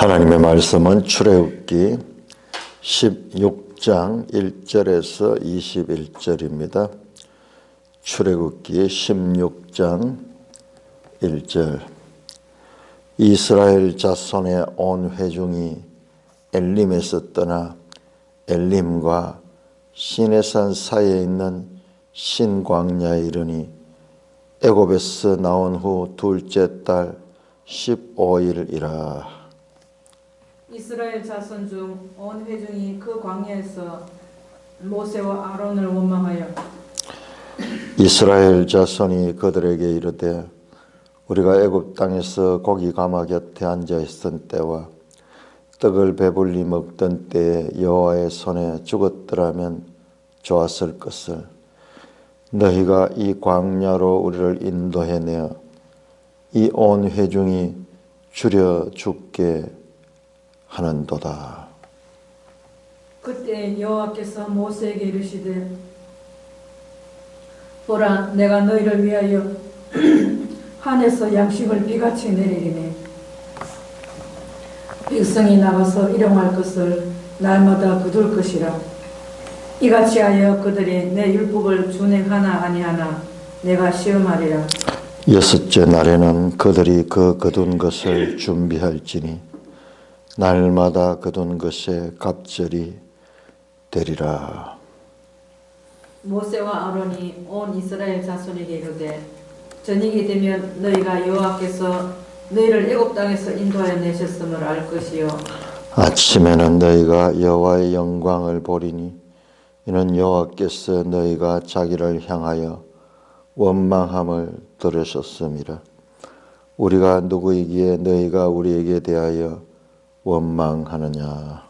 하나님의 말씀은 출애굽기 16장 1절에서 21절입니다. 출애굽기 16장 1절. 이스라엘 자손의 온 회중이 엘림에서 떠나 엘림과 시내산 사이에 있는 신광야에 이르니 애굽에서 나온 후 둘째 달 15일이라. 이스라엘 자손 중 온 회중이 그 광야에서 모세와 아론을 원망하여 이스라엘 자손이 그들에게 이르되 우리가 애굽 땅에서 고기 가마 곁에 앉아 있던 때와 떡을 배불리 먹던 때에 여호와의 손에 죽었더라면 좋았을 것을 너희가 이 광야로 우리를 인도해내어 이 온 회중이 줄여 죽게 하는도다. 그때 여호와께서 모세에게 이르시되 보라, 내가 너희를 위하여 하늘에서 양식을 비같이 내리리니 백성이 나가서 일용할 것을 날마다 거둘 것이라. 이같이 하여 그들이 내 율법을 준행하나 아니하나 내가 시험하리라. 여섯째 날에는 그들이 그 거둔 것을 준비할지니 날마다 거둔 것에 갑절이 되리라. 모세와 아론이 온 이스라엘 자손에게 이르되 저녁이 되면 너희가 여호와께서 너희를 애굽 땅에서 인도하여 내셨음을 알 것이요 아침에는 너희가 여호와의 영광을 보리니 이는 여호와께서 너희가 자기를 향하여 원망함을 들으셨음이라. 우리가 누구이기에 너희가 우리에게 대하여 원망하느냐.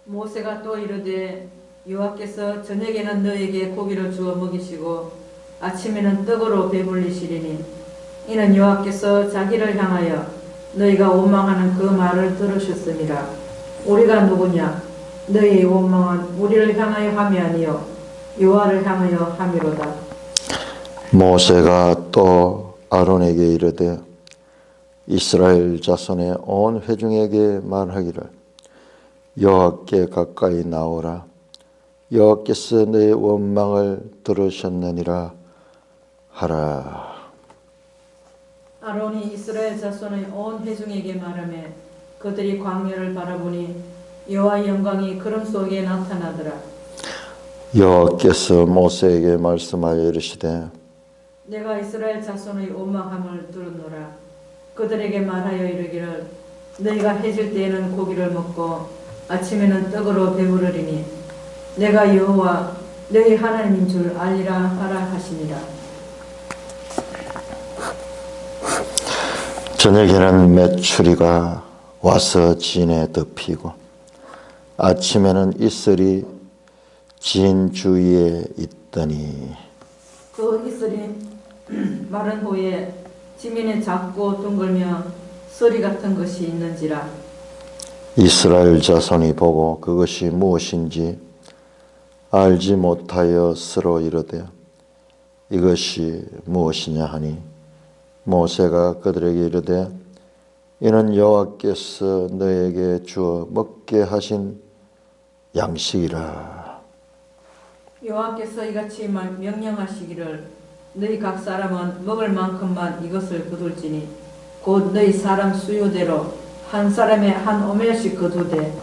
모세가 또 이르되 여호와께서 저녁에는 너희에게 고기를 주어 먹이시고 아침에는 떡으로 배불리시리니 이는 여호와께서 자기를 향하여 너희가 원망하는 그 말을 들으셨음이라. 우리가 누구냐? 너희의 원망은 우리를 향하여 함이 아니요 여호와를 향하여 함이로다. 모세가 또 아론에게 이르되 이스라엘 자손의 온 회중에게 말하기를 여호와께 가까이 나오라. 여호와께서 너의 원망을 들으셨느니라 하라. 아론이 이스라엘 자손의 온 회중에게 말하며 그들이 광야를 바라보니 여호와의 영광이 구름 속에 나타나더라. 여호와께서 모세에게 말씀하여 이르시되 내가 이스라엘 자손의 원망함을 들었노라. 그들에게 말하여 이르기를 너희가 해질 때에는 고기를 먹고 아침에는 떡으로 배부르리니 내가 여호와 너희 하나님인 줄 알리라 하라 하시니라. 저녁에는 메추리가 와서 진에 덮이고 아침에는 이슬이 진 주위에 있더니 그 이슬이 마른 후에 지면에 작고 둥글며 서리 같은 것이 있는지라. 이스라엘 자손이 보고 그것이 무엇인지 알지 못하여 서로 이르되 이것이 무엇이냐 하니 모세가 그들에게 이르되 이는 여호와께서 너에게 주어 먹게 하신 양식이라. 여호와께서 이같이 명령하시기를 너희 각 사람은 먹을 만큼만 이것을 거둘지니 곧 너희 사람 수요대로 한 사람에 한 오멜씩 거두되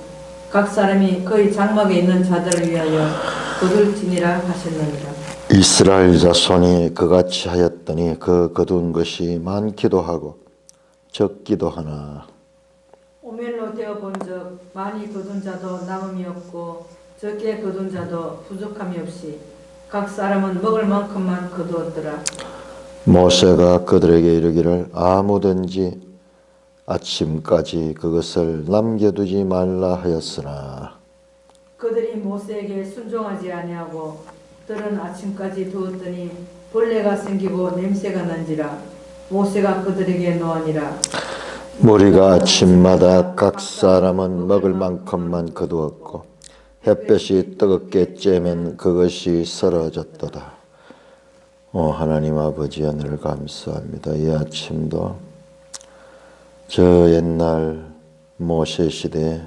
각 사람이 그의 장막에 있는 자들을 위하여 거둘지니라 하셨느니라. 이스라엘 자손이 그같이 하였더니 그 거둔 것이 많기도 하고 적기도 하나 오멜로 되어 본즉 많이 거둔 자도 남음이 없고 적게 거둔 자도 부족함이 없이 각 사람은 먹을 만큼만 거두었더라. 모세가 그들에게 이르기를 아무든지 아침까지 그것을 남겨두지 말라 하였으나 그들이 모세에게 순종하지 아니하고 들은 아침까지 두었더니 벌레가 생기고 냄새가 난지라. 모세가 그들에게 노하니라. 무리가 아침마다 각 사람은 먹을 만큼만 거두었고 햇볕이 뜨겁게 쬐면 그것이 썰어졌도다. 하나님 아버지 하늘 감사합니다. 이 아침도 저 옛날 모세 시대에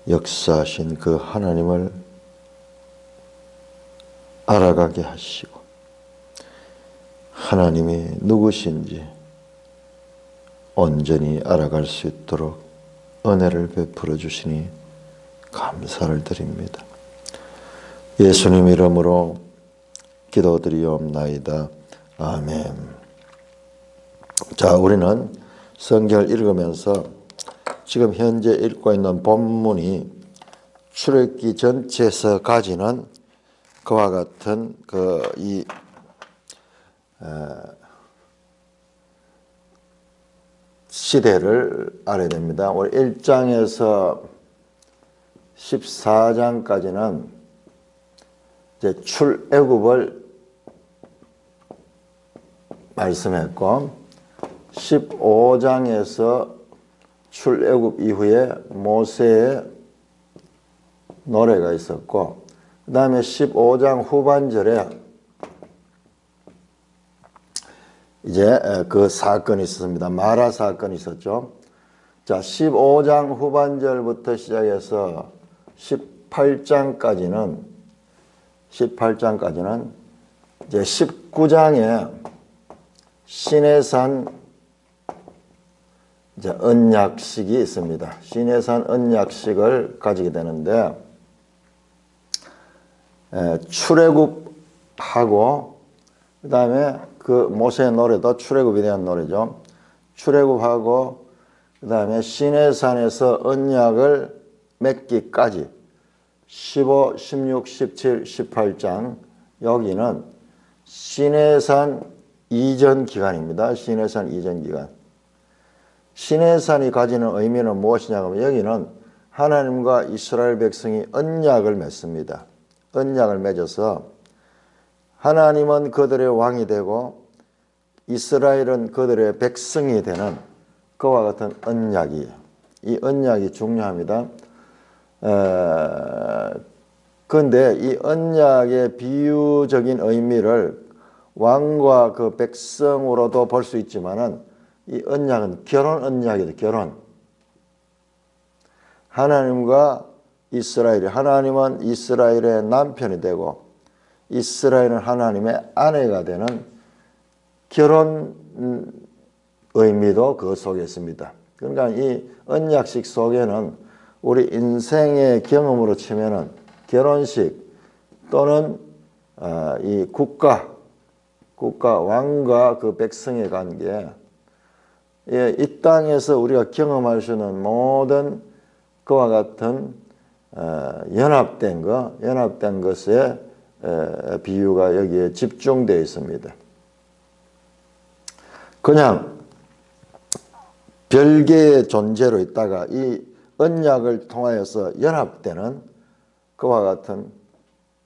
역사하신 그 하나님을 알아가게 하시고 하나님이 누구신지 온전히 알아갈 수 있도록 은혜를 베풀어 주시니 감사를 드립니다. 예수님 이름으로 기도드리옵나이다. 아멘. 자, 우리는 성경을 읽으면서 지금 현재 읽고 있는 본문이 출애굽기 전체에서 가지는 그와 같은 시대를 알아야 됩니다. 우리 1장에서 14장까지는 이제 출애굽을 말씀했고 15장에서 출애굽 이후에 모세의 노래가 있었고 그 다음에 15장 후반절에 이제 그 사건이 있었습니다. 마라 사건이 있었죠. 자, 15장 후반절부터 시작해서 18장까지는 이제 19장에 시내산 이제 언약식이 있습니다. 시내산 언약식을 가지게 되는데 출애굽하고 그 다음에 그 모세의 노래도 출애굽에 대한 노래죠. 출애굽하고 그 다음에 시내산에서 언약을 맺기까지 15, 16, 17, 18장 여기는 시내산 이전 기간입니다. 시내산 이전 기간. 시내산이 가지는 의미는 무엇이냐고 하면 여기는 하나님과 이스라엘 백성이 언약을 맺습니다. 언약을 맺어서 하나님은 그들의 왕이 되고 이스라엘은 그들의 백성이 되는 그와 같은 언약이에요. 이 언약이 중요합니다. 그런데 이 언약의 비유적인 의미를 왕과 그 백성으로도 볼 수 있지만은 이 언약은 결혼 언약이죠. 결혼. 하나님과 이스라엘이 하나님은 이스라엘의 남편이 되고 이스라엘은 하나님의 아내가 되는 결혼 의미도 그 속에 있습니다. 그러니까 이 언약식 속에는 우리 인생의 경험으로 치면은 결혼식 또는 이 국가 왕과 그 백성의 관계, 이 땅에서 우리가 경험할 수 있는 모든 그와 같은 연합된 것의 비유가 여기에 집중되어 있습니다. 그냥 별개의 존재로 있다가 이 언약을 통하여서 연합되는 그와 같은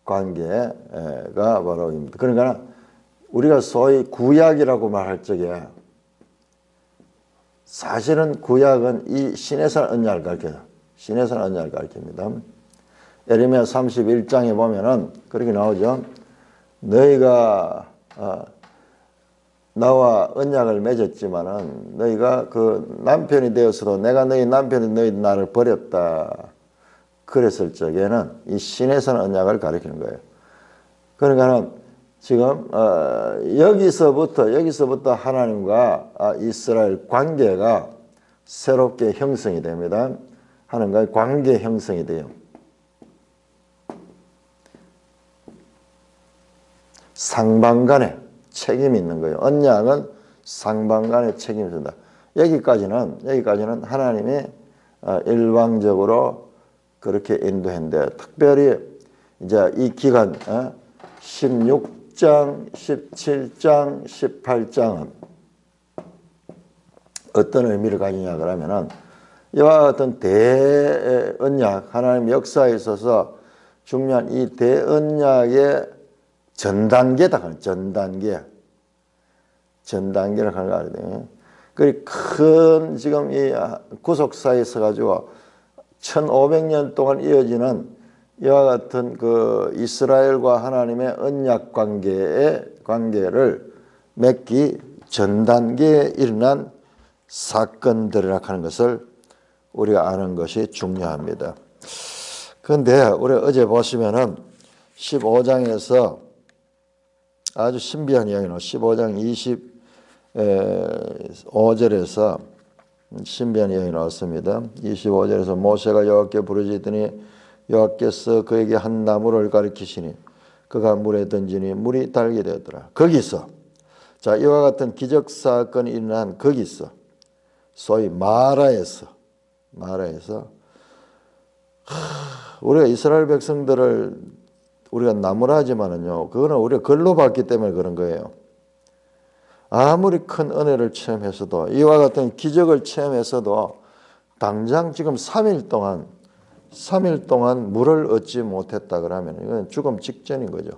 관계가 바로 입니다. 그러니까 우리가 소위 구약이라고 말할 적에 사실은 구약은 이 시내산 언약을 가르쳐요. 시내산 언약을 가르칩니다. 예레미야 31장에 보면은 그렇게 나오죠. 너희가 나와 언약을 맺었지만은 너희가 그 남편이 되어서도 내가 너희 남편이 너희 나를 버렸다. 그랬을 적에는 이 시내산 언약을 가리키는 거예요. 그러니까는 지금 여기서부터 하나님과 이스라엘 관계가 새롭게 형성이 됩니다. 하나님과의 관계 형성이 돼요. 상방간에 책임이 있는 거예요. 언약은 상방간에 책임이 있습니다. 여기까지는 하나님이 일방적으로 그렇게 인도했는데 특별히 이제 이 기간 16장, 17장, 18장은 어떤 의미를 가지냐 그러면은 이와 같은 대언약, 하나님 역사에 있어서 중요한 이 대언약의 전단계다. 전단계를 하는 거 아니에요. 그 큰 지금 이 구속사에 있어가지고 1500년 동안 이어지는 이와 같은 그 이스라엘과 하나님의 언약 관계를 맺기 전 단계에 일어난 사건들이라 하는 것을 우리가 아는 것이 중요합니다. 그런데 우리 어제 보시면은 15장에서 아주 신비한 이야기는 15장 25절에서 신비한 이야기 나왔습니다. 25절에서 모세가 여호와께 부르짖더니 여호와께서 그에게 한 나무를 가리키시니 그가 물에 던지니 물이 달게 되었더라. 거기서 자 이와 같은 기적 사건이 일어난 거기서 소위 마라에서 우리가 이스라엘 백성들을 우리가 나무라 하지만은요 그거는 우리가 글로 봤기 때문에 그런 거예요. 아무리 큰 은혜를 체험했어도 이와 같은 기적을 체험했어도 당장 지금 3일 동안 물을 얻지 못했다 그러면 이건 죽음 직전인 거죠.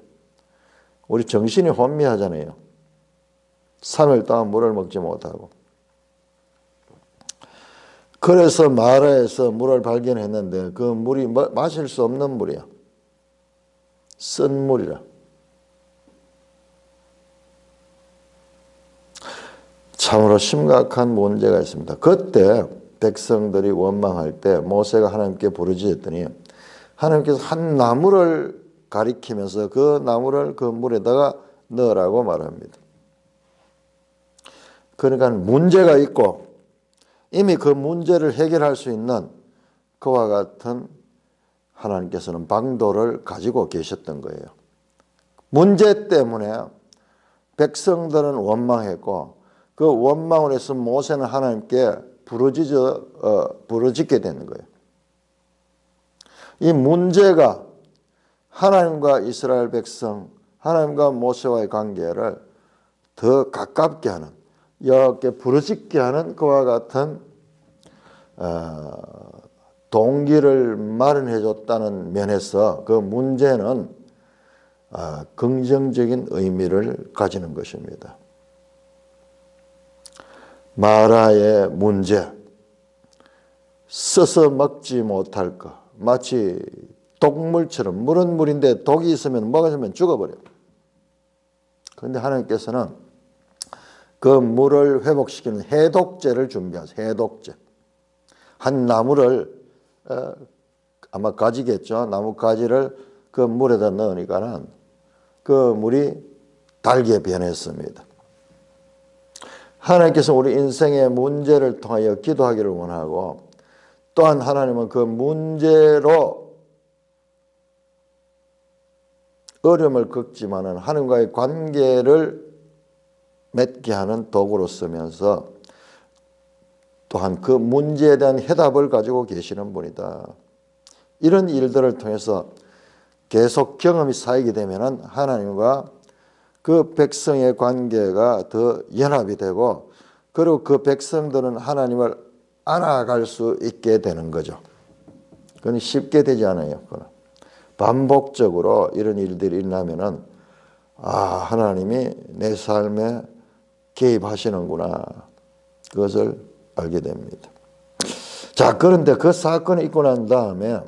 우리 정신이 혼미하잖아요. 3일 동안 물을 먹지 못하고. 그래서 마라에서 물을 발견했는데 그 물이 마실 수 없는 물이야. 쓴 물이라. 참으로 심각한 문제가 있습니다. 그때 백성들이 원망할 때 모세가 하나님께 부르짖었더니 하나님께서 한 나무를 가리키면서 그 나무를 그 물에다가 넣으라고 말합니다. 그러니까 문제가 있고 이미 그 문제를 해결할 수 있는 그와 같은 하나님께서는 방도를 가지고 계셨던 거예요. 문제 때문에 백성들은 원망했고 그 원망을 해서 모세는 하나님께 부르짖게 되는 거예요. 이 문제가 하나님과 이스라엘 백성, 하나님과 모세와의 관계를 더 가깝게 하는, 여호와께 부르짖게 하는 그와 같은 동기를 마련해 줬다는 면에서 그 문제는 긍정적인 의미를 가지는 것입니다. 마라의 문제, 써서 먹지 못할 것, 마치 독물처럼 물은 물인데 독이 있으면 먹으면 죽어버려. 그런데 하나님께서는 그 물을 회복시키는 해독제를 준비하세요. 해독제. 한 나무를 아마 가지겠죠. 나무 가지를 그 물에다 넣으니까는 그 물이 달게 변했습니다. 하나님께서 우리 인생의 문제를 통하여 기도하기를 원하고 또한 하나님은 그 문제로 어려움을 겪지만은 하나님과의 관계를 맺게 하는 도구로 쓰면서 또한 그 문제에 대한 해답을 가지고 계시는 분이다. 이런 일들을 통해서 계속 경험이 쌓이게 되면은 하나님과 그 백성의 관계가 더 연합이 되고 그리고 그 백성들은 하나님을 알아갈 수 있게 되는 거죠. 그건 쉽게 되지 않아요. 반복적으로 이런 일들이 일어나면은 하나님이 내 삶에 개입하시는구나. 그것을 알게 됩니다. 자, 그런데 그 사건이 있고 난 다음에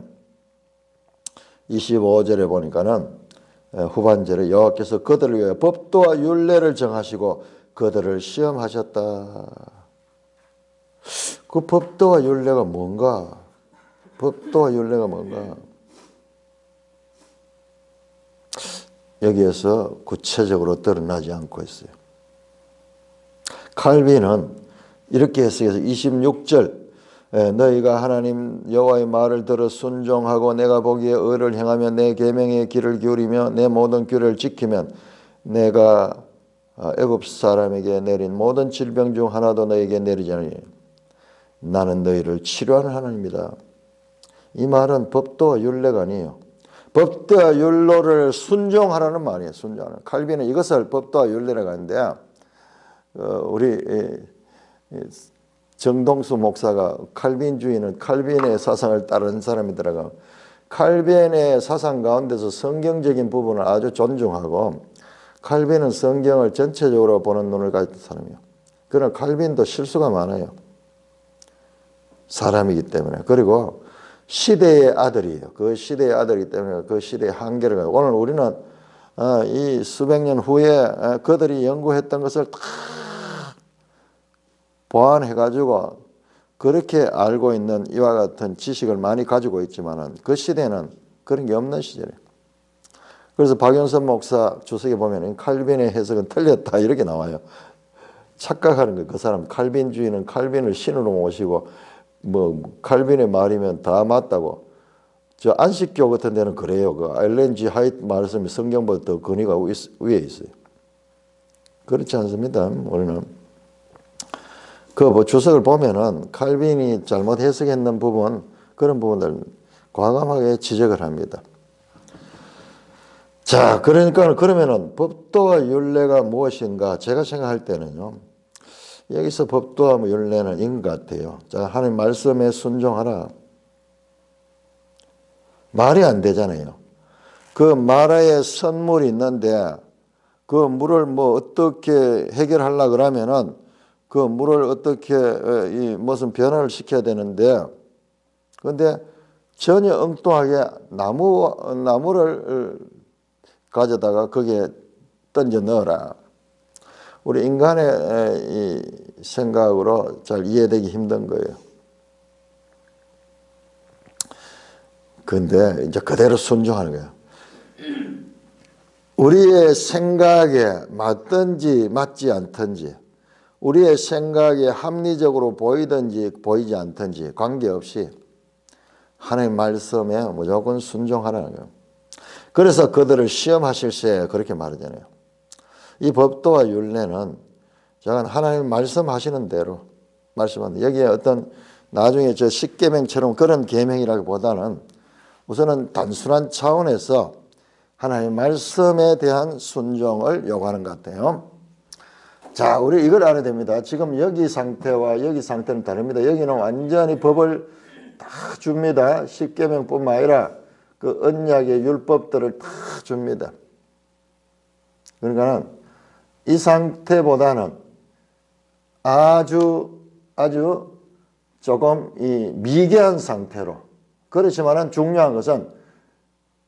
25절에 보니까는 후반절에 여호와께서 그들을 위하여 법도와 율례를 정하시고 그들을 시험하셨다. 그 법도와 율례가 뭔가? 법도와 율례가 뭔가? 여기에서 구체적으로 드러나지 않고 있어요. 칼빈은 이렇게 해석해서 26절 너희가 하나님 여호와의 말을 들어 순종하고 내가 보기에 의를 행하며 내 계명의 길을 기울이며 내 모든 규례를 지키면 내가 애굽 사람에게 내린 모든 질병 중 하나도 너에게 내리지 않으니 나는 너희를 치료하는 하나님이다. 이 말은 법도와 율례가 아니에요. 법도와 율로를 순종하라는 말이에요. 순종하는. 칼빈은 이것을 법도와 율례라고 하는데 우리 정동수 목사가 칼빈주의는 칼빈의 사상을 따르는 사람이더라고요. 칼빈의 사상 가운데서 성경적인 부분을 아주 존중하고 칼빈은 성경을 전체적으로 보는 눈을 가진 사람이에요. 그러나 칼빈도 실수가 많아요. 사람이기 때문에. 그리고 시대의 아들이에요. 그 시대의 아들이기 때문에 그 시대의 한계를 가지고 오늘 우리는 이 수백 년 후에 그들이 연구했던 것을 다 보완해가지고 그렇게 알고 있는 이와 같은 지식을 많이 가지고 있지만은 그 시대는 그런 게 없는 시절이에요. 그래서 박영선 목사 주석에 보면 칼빈의 해석은 틀렸다 이렇게 나와요. 착각하는 거예요. 그 사람 칼빈주의는 칼빈을 신으로 모시고 뭐 칼빈의 말이면 다 맞다고. 저 안식교 같은 데는 그래요. 그 엘렌 G 하이트 말씀이 성경보다 더 근위가 위에 있어요. 그렇지 않습니다. 우리는 그 뭐 주석을 보면은 칼빈이 잘못 해석했는 부분 그런 부분들 과감하게 지적을 합니다. 자, 그러니까 그러면은 법도와 율례가 무엇인가? 제가 생각할 때는요. 여기서 법도와 율례는 이런 것 같아요. 자, 하나님 말씀에 순종하라. 말이 안 되잖아요. 그 마라에 선물이 있는데 그 물을 뭐 어떻게 해결하려 그러면은 그 물을 어떻게 무슨 변화를 시켜야 되는데 그런데 전혀 엉뚱하게 나무를 가져다가 거기에 던져 넣어라. 우리 인간의 이 생각으로 잘 이해되기 힘든 거예요. 그런데 이제 그대로 순종하는 거예요. 우리의 생각에 맞든지 맞지 않든지 우리의 생각에 합리적으로 보이든지 보이지 않든지 관계없이 하나님 말씀에 무조건 순종하라는 거예요. 그래서 그들을 시험하실 때 그렇게 말하잖아요. 이 법도와 율례는 제가 하나님 말씀하시는 대로 말씀하는 여기에 어떤 나중에 저 십계명처럼 그런 계명이라기보다는 우선은 단순한 차원에서 하나님 말씀에 대한 순종을 요구하는 것 같아요. 자, 우리 이걸 알아야 됩니다. 지금 여기 상태와 여기 상태는 다릅니다. 여기는 완전히 법을 다 줍니다. 십계명뿐만 아니라 그 언약의 율법들을 다 줍니다. 그러니까는 이 상태보다는 아주 조금 이 미개한 상태로 그렇지만은 중요한 것은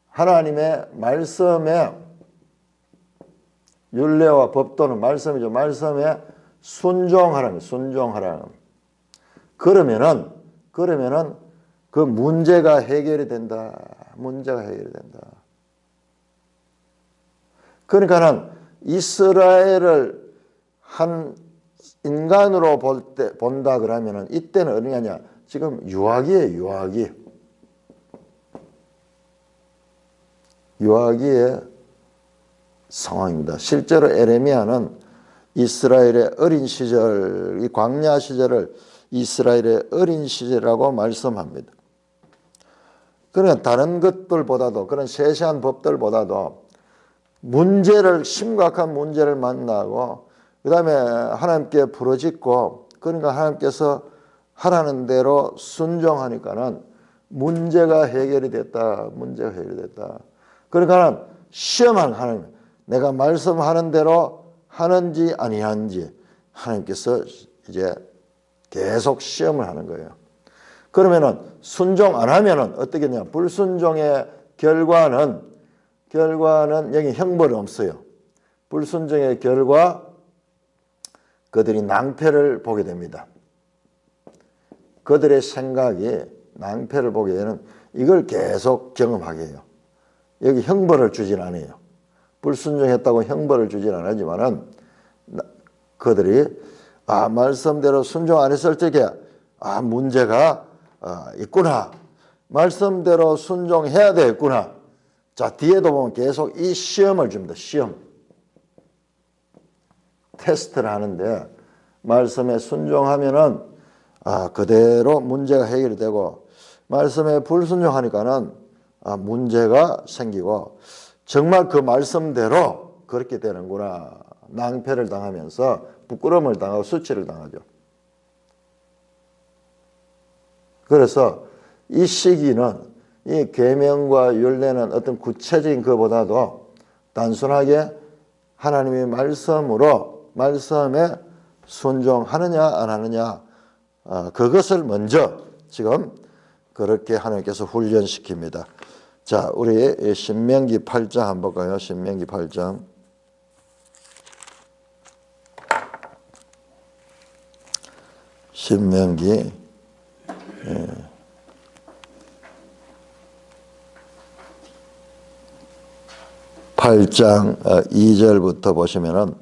하나님의 말씀에 율례와 법도는 말씀이죠. 말씀에 순종하라는 순종하라는. 그러면은 그 문제가 해결이 된다. 문제가 해결이 된다. 그러니까는 이스라엘을 한 인간으로 본다 그러면은 이때는 어디냐냐? 지금 유아기예요, 유아기의 상황입니다. 실제로 에레미야는 이스라엘의 어린 시절, 이 광야 시절을 이스라엘의 어린 시절이라고 말씀합니다. 그러나 다른 것들보다도 그런 세세한 법들보다도 심각한 문제를 만나고 그 다음에 하나님께 부르짖고 그러니까 하나님께서 하라는 대로 순종하니까는 문제가 해결이 됐다. 그러니까 시험한 하나님, 내가 말씀하는 대로 하는지 아니하는지 하나님께서 이제 계속 시험을 하는 거예요. 그러면은 순종 안 하면은 어떻게 되냐? 불순종의 결과는 여기 형벌은 없어요. 불순종의 결과 그들이 낭패를 보게 됩니다. 그들의 생각이 낭패를 보게 되는 이걸 계속 경험하게 해요. 여기 형벌을 주진 않아요. 불순종했다고 형벌을 주진 않지만은 그들이 말씀대로 순종 안 했을 적에 문제가 있구나. 말씀대로 순종해야 되겠구나. 자, 뒤에도 보면 계속 이 시험을 줍니다. 시험. 테스트를 하는데 말씀에 순종하면은 그대로 문제가 해결이 되고 말씀에 불순종하니까는 문제가 생기고 정말 그 말씀대로 그렇게 되는구나. 낭패를 당하면서 부끄러움을 당하고 수치를 당하죠. 그래서 이 시기는 이 계명과 율례는 어떤 구체적인 것보다도 단순하게 하나님의 말씀에 순종하느냐 안 하느냐 그것을 먼저 지금 그렇게 하나님께서 훈련시킵니다. 자, 우리 신명기 8장 한번 볼까요? 신명기 8장 신명기 8장 2절부터 보시면은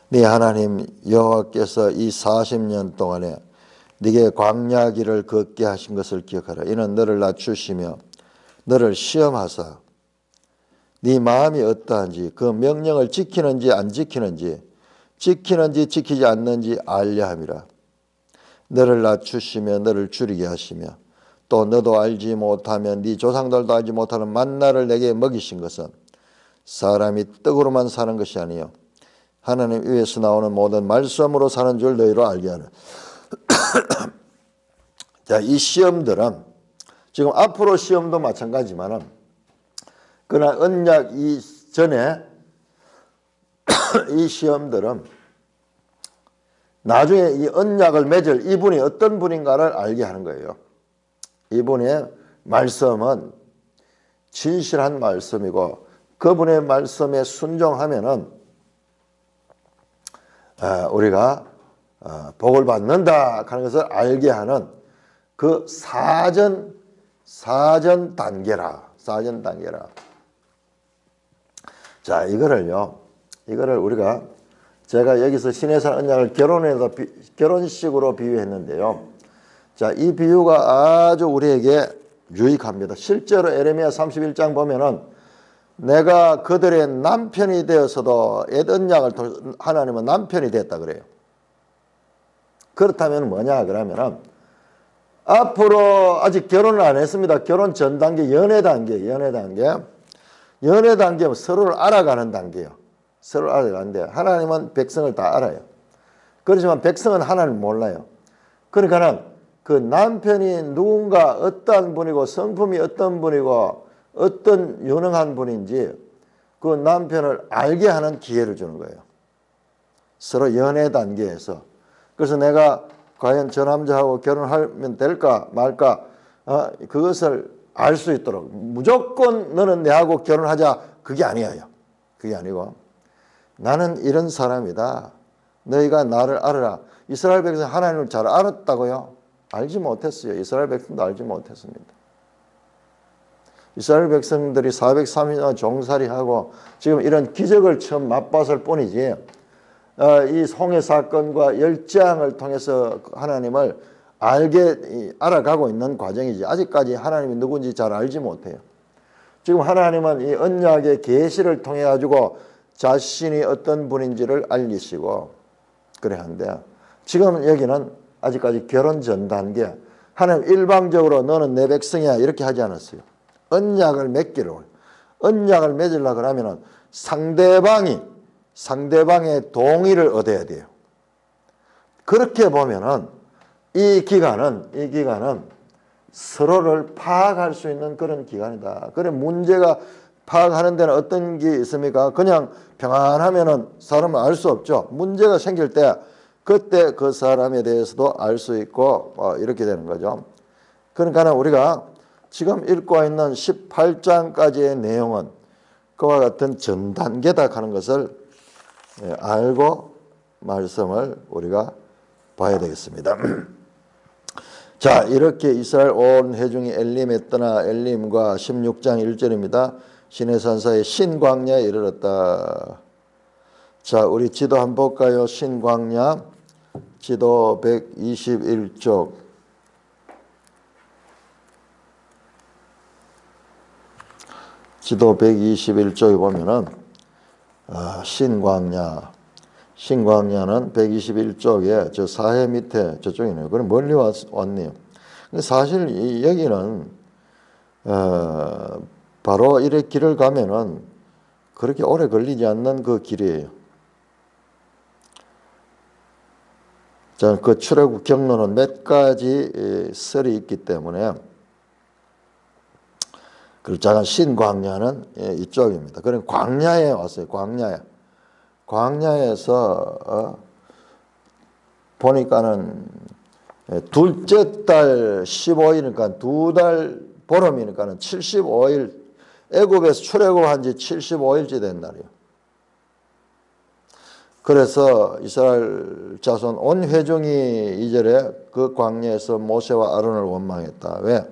네 하나님 여호와께서 이 40년 동안에 네게 광야 길을 걷게 하신 것을 기억하라. 이는 너를 낮추시며 너를 시험하사 네 마음이 어떠한지 그 명령을 지키는지 안 지키는지 지키는지 지키지 않는지 알려 함이라. 너를 낮추시며 너를 줄이게 하시며 또 너도 알지 못하면 네 조상들도 알지 못하는 만나를 내게 먹이신 것은 사람이 떡으로만 사는 것이 아니요 하나님 위에서 나오는 모든 말씀으로 사는 줄 너희로 알게 하라. 자, 이 시험들은 지금 앞으로 시험도 마찬가지지만은 그러나 언약 이전에 이 시험들은 나중에 이 언약을 맺을 이분이 어떤 분인가를 알게 하는 거예요. 이분의 말씀은 진실한 말씀이고 그분의 말씀에 순종하면은 우리가 복을 받는다 하는 것을 알게 하는 그 사전 단계라. 자, 이거를 우리가 제가 여기서 신해산 언약을 결혼식으로 비유했는데요. 자, 이 비유가 아주 우리에게 유익합니다. 실제로 에레미야 31장 보면은 내가 그들의 남편이 되어서도 옛 언약을 하나님은 남편이 됐다 그래요. 그렇다면 뭐냐 그러면은 앞으로 아직 결혼을 안 했습니다. 결혼 전 단계, 연애 단계는 서로를 알아가는 단계예요. 서로를 알아가는데 하나님은 백성을 다 알아요. 그렇지만 백성은 하나님을 몰라요. 그러니까는 그 남편이 누군가 어떤 분이고 성품이 어떤 분이고 어떤 유능한 분인지 그 남편을 알게 하는 기회를 주는 거예요. 서로 연애 단계에서. 그래서 내가 과연 저 남자하고 결혼하면 될까 말까 그것을 알 수 있도록 무조건 너는 내하고 결혼하자 그게 아니에요. 그게 아니고 나는 이런 사람이다. 너희가 나를 알아라. 이스라엘 백성 하나님을 잘 알았다고요? 알지 못했어요. 이스라엘 백성도 알지 못했습니다. 이스라엘 백성들이 430년 종살이하고 지금 이런 기적을 처음 맛봤을 뿐이지 이 송해 사건과 열장을 통해서 하나님을 알아가고 있는 과정이지 아직까지 하나님이 누군지 잘 알지 못해요. 지금 하나님은 이 언약의 계시를 통해 가지고 자신이 어떤 분인지를 알리시고 그래 하는데 지금 여기는 아직까지 결혼 전 단계 하나님 일방적으로 너는 내 백성이야 이렇게 하지 않았어요. 언약을 맺기로 언약을 맺으려고 하면은 상대방의 동의를 얻어야 돼요. 그렇게 보면은 이 기간은 서로를 파악할 수 있는 그런 기간이다. 그래 문제가 파악하는 데는 어떤 게 있습니까? 그냥 평안하면은 사람을 알 수 없죠. 문제가 생길 때 그때 그 사람에 대해서도 알 수 있고 이렇게 되는 거죠. 그러니까 우리가 지금 읽고 있는 18장까지의 내용은 그와 같은 전 단계다 하는 것을 알고 말씀을 우리가 봐야 되겠습니다. 자, 이렇게 이스라엘 온 회중이 엘림에 떠나 엘림과 16장 1절입니다. 시내산사의 신광야에 이르렀다. 자, 우리 지도 한번 볼까요? 신광야 지도 121쪽 지도 121쪽에 보면은 신광야는 121쪽에 저 사해 밑에 저쪽이네요. 그럼 멀리 왔네요. 근데 사실 여기는 바로 이래 길을 가면은 그렇게 오래 걸리지 않는 그 길이에요. 자, 그 출애굽 경로는 몇 가지 설이 있기 때문에 그 작은 신광야는 이쪽입니다. 그럼 광야에 왔어요. 광야에서 보니까는 둘째 달 15일이니까 두 달 보름이니까는 75일 애굽에서 출애굽한 지 75일째 된 날이에요. 그래서 이스라엘 자손 온 회중이 이절에 그 광야에서 모세와 아론을 원망했다. 왜?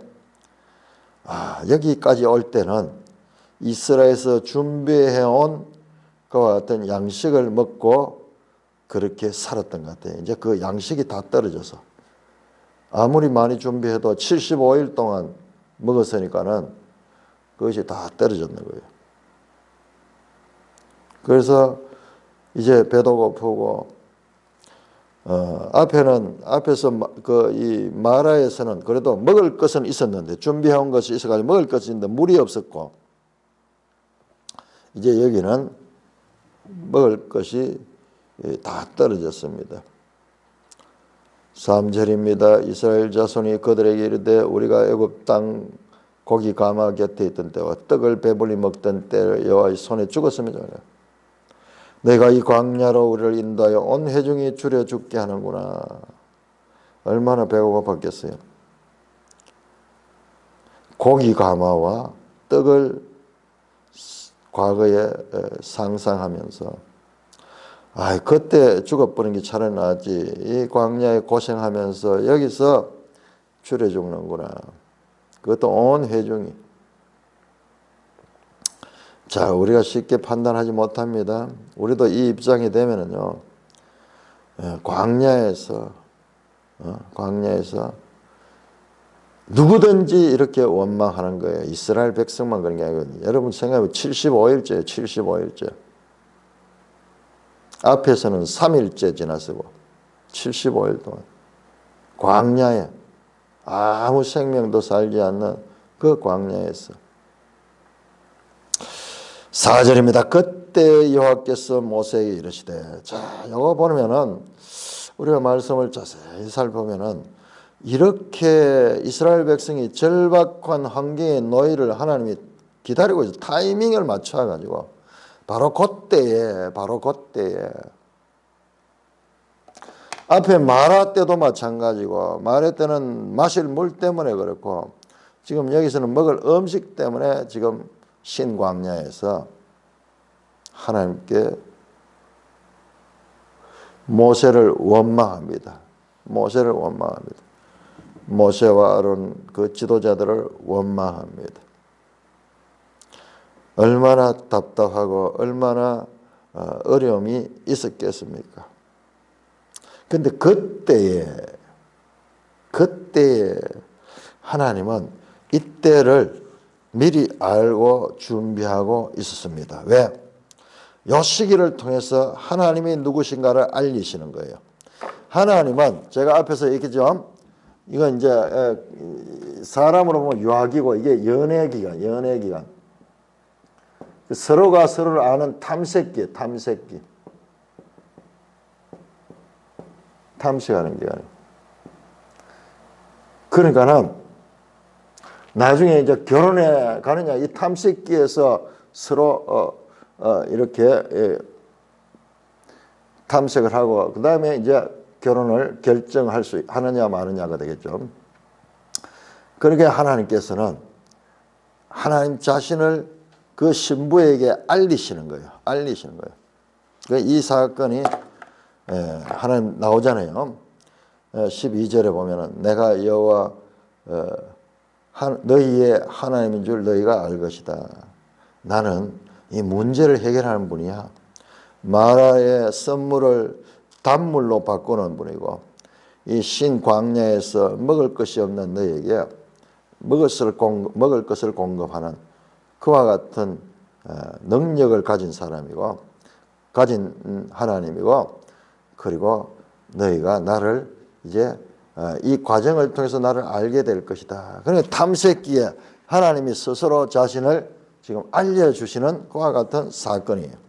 여기까지 올 때는 이스라엘에서 준비해온 그와 같은 양식을 먹고 그렇게 살았던 것 같아요. 이제 그 양식이 다 떨어져서 아무리 많이 준비해도 75일 동안 먹었으니까는 그것이 다 떨어졌는 거예요. 그래서 이제 배도 고프고 앞에서 이 마라에서는 그래도 먹을 것은 있었는데 준비해온 것이 있어가지고 먹을 것이 있는데 물이 없었고 이제 여기는 먹을 것이 다 떨어졌습니다. 3절입니다. 이스라엘 자손이 그들에게 이르되 우리가 애굽 땅 고기 가마 곁에 있던 때와 떡을 배불리 먹던 때 여호와의 손에 죽었습니다. 내가 이 광야로 우리를 인도하여 온 회중이 줄여 죽게 하는구나. 얼마나 배가 고팠겠어요. 고기 가마와 떡을 과거에 상상하면서 그때 죽어버린 게 차라리 낫지. 이 광야에 고생하면서 여기서 줄여 죽는구나. 그것도 온 회중이. 자, 우리가 쉽게 판단하지 못합니다. 우리도 이 입장이 되면은요, 광야에서 누구든지 이렇게 원망하는 거예요. 이스라엘 백성만 그런 게 아니거든요. 여러분 생각해보면 75일째예요. 75일째. 앞에서는 3일째 지났고 75일 동안 광야에 아무 생명도 살지 않는 그 광야에서 4절입니다. 그때 여호와께서 모세에게 이르시되, 자, 이거 보면은 우리가 말씀을 자세히 살펴보면은 이렇게 이스라엘 백성이 절박한 환경에 놓이를 하나님이 기다리고 있어. 타이밍을 맞춰가지고 바로 그때에 앞에 마라 때도 마찬가지고 마라 때는 마실 물 때문에 그렇고 지금 여기서는 먹을 음식 때문에 지금 신광야에서 하나님께 모세를 원망합니다. 모세와 아론 그 지도자들을 원망합니다. 얼마나 답답하고 얼마나 어려움이 있었겠습니까? 근데 그때에 하나님은 이때를 미리 알고 준비하고 있었습니다. 왜? 요 시기를 통해서 하나님이 누구신가를 알리시는 거예요. 하나님은 제가 앞에서 얘기했죠. 이건 이제 사람으로 보면 유학이고 이게 연애기간. 서로가 서로를 아는 탐색하는 기간. 그러니까는 나중에 이제 결혼에 가느냐 이 탐색기에서 서로 이렇게 탐색을 하고 그 다음에 이제 결혼을 결정할 수 하느냐 마느냐가 되겠죠. 그렇게 하나님께서는 하나님 자신을 그 신부에게 알리시는 거예요. 이 사건이 하나님 나오잖아요. 12절에 보면은 내가 여호와 너희의 하나님인 줄 너희가 알 것이다. 나는 이 문제를 해결하는 분이야. 마라의 썬물을 단물로 바꾸는 분이고 이 신광야에서 먹을 것이 없는 너희에게 먹을 것을 공급하는 그와 같은 능력을 가진 사람이고 가진 하나님이고 그리고 너희가 나를 이제 이 과정을 통해서 나를 알게 될 것이다. 그러니까 탐색기에 하나님이 스스로 자신을 지금 알려주시는 그와 같은 사건이에요.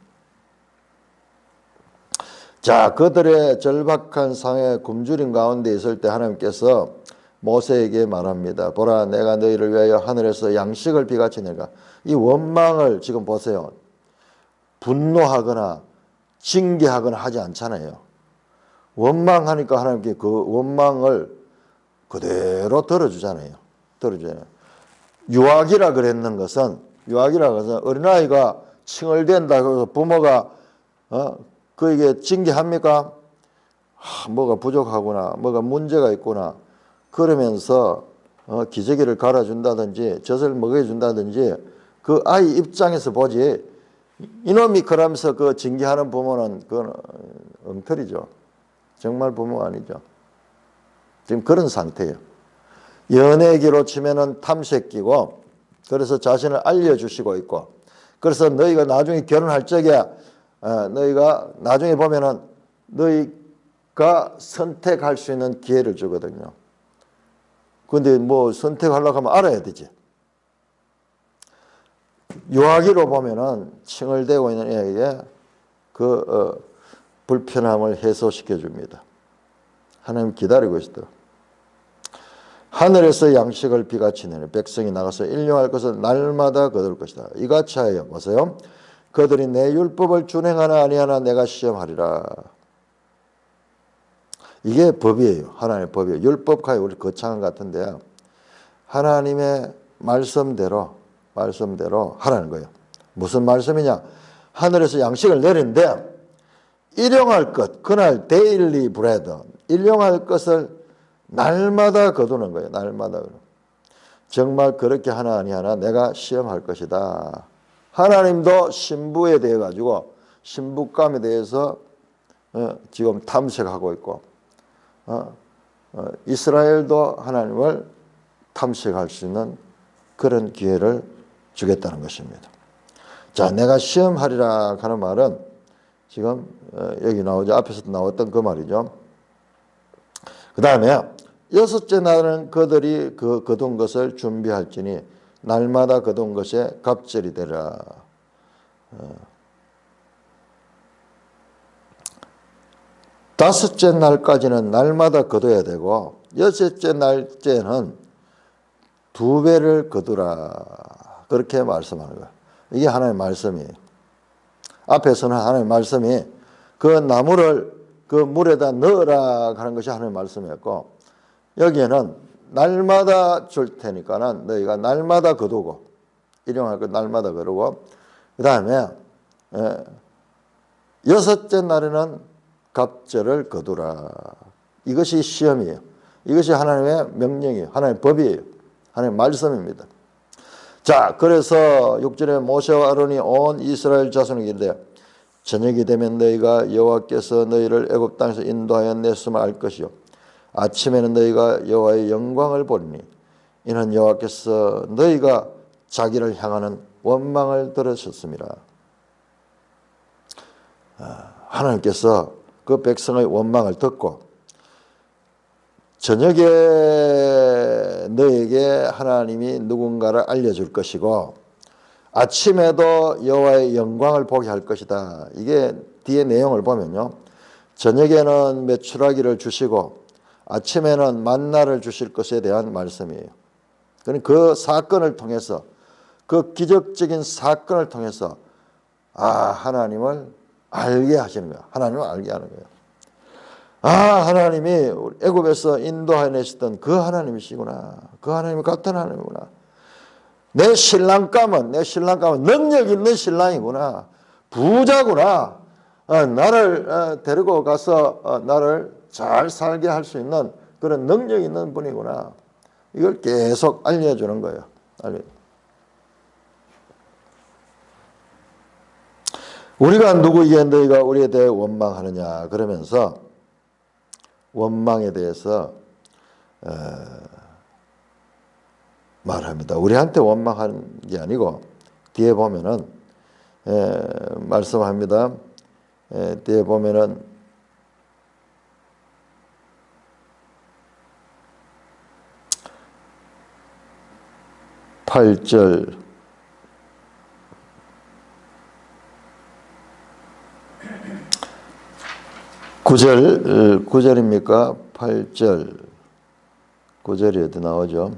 자, 그들의 절박한 상황에 굶주린 가운데 있을 때 하나님께서 모세에게 말합니다. 보라, 내가 너희를 위하여 하늘에서 양식을 비같이 내가. 이 원망을 지금 보세요. 분노하거나 징계하거나 하지 않잖아요. 원망하니까 하나님께 그 원망을 그대로 들어주잖아요. 유학이라 그랬는 것은 어린아이가 칭얼댄다고 해서 부모가 그에게 징계합니까? 뭐가 부족하구나, 뭐가 문제가 있구나 그러면서 기저귀를 갈아준다든지 젖을 먹여준다든지 그 아이 입장에서 보지, 이놈이 그러면서 그 징계하는 부모는 그건 엉터리죠. 정말 부모가 아니죠. 지금 그런 상태예요. 연애기로 치면은 탐색기고, 그래서 자신을 알려주시고 있고, 그래서 너희가 나중에 결혼할 적에 너희가 나중에 보면은 너희가 선택할 수 있는 기회를 주거든요. 근데 뭐 선택하려고 하면 알아야 되지. 유아기로 보면은 칭얼대고 있는 애에게 그 불편함을 해소시켜 줍니다. 하나님 기다리고 있어. 하늘에서 양식을 비같이 내는 백성이 나가서 일용할 것을 날마다 거둘 것이다. 이같이 하여 보세요. 그들이 내 율법을 준행하나 아니하나 내가 시험하리라. 이게 법이에요. 하나님의 법이에요. 율법과의 우리 거창한 같은데 하나님의 말씀대로 하라는 거예요. 무슨 말씀이냐? 하늘에서 양식을 내리는데 일용할 것, 그날 데일리 브레드, 일용할 것을 날마다 거두는 거예요. 날마다. 정말 그렇게 하나 아니하나 내가 시험할 것이다. 하나님도 신부에 대해 가지고 신부감에 대해서 지금 탐색하고 있고 이스라엘도 하나님을 탐색할 수 있는 그런 기회를 주겠다는 것입니다. 자, 내가 시험하리라 하는 말은 지금 여기 나오죠. 앞에서도 나왔던 그 말이죠. 그 다음에 여섯째 날은 그들이 거둔 것을 준비할지니 날마다 거둔 것에 갑절이 되라. 다섯째 날까지는 날마다 거둬야 되고 여섯째 날째는 2배를 거두라. 그렇게 말씀하는 거예요. 이게 하나님의 말씀이에요. 앞에서는 하나님의 말씀이 그 나무를 그 물에다 넣으라 하는 것이 하나님의 말씀이었고, 여기에는 날마다 줄 테니까는 너희가 날마다 거두고 일용할 것 날마다 거두고, 그 다음에 여섯째 날에는 갑절을 거두라. 이것이 시험이에요. 이것이 하나님의 명령이에요. 하나님의 법이에요. 하나님의 말씀입니다. 자, 그래서 6절에 모세와 아론이 온 이스라엘 자손에게 이르되 저녁이 되면 너희가 여호와께서 너희를 애굽 땅에서 인도하여 냈음을 알 것이요 아침에는 너희가 여호와의 영광을 보리니 이는 여호와께서 너희가 자기를 향하는 원망을 들으셨습니다. 하나님께서 그 백성의 원망을 듣고 저녁에 너에게 하나님이 누군가를 알려줄 것이고 아침에도 여호와의 영광을 보게 할 것이다. 이게 뒤에 내용을 보면요. 저녁에는 메추라기를 주시고 아침에는 만나를 주실 것에 대한 말씀이에요. 그 사건을 통해서, 그 기적적인 사건을 통해서 하나님을 알게 하시는 거예요. 하나님을 알게 하는 거예요. 하나님이 애굽에서 인도하여 내시던 그 하나님이시구나. 그 하나님이 같은 하나님이구나. 내 신랑감은 능력 있는 신랑이구나. 부자구나. 나를 데리고 가서 나를 잘 살게 할 수 있는 그런 능력 있는 분이구나. 이걸 계속 알려주는 거예요. 우리가 누구에게 너희가 우리에 대해 원망하느냐 그러면서 원망에 대해서 말합니다. 우리한테 원망하는 게 아니고 뒤에 보면은 말씀합니다. 뒤에 보면은 8절 9절입니까? 8절 9절이 어디 나오죠?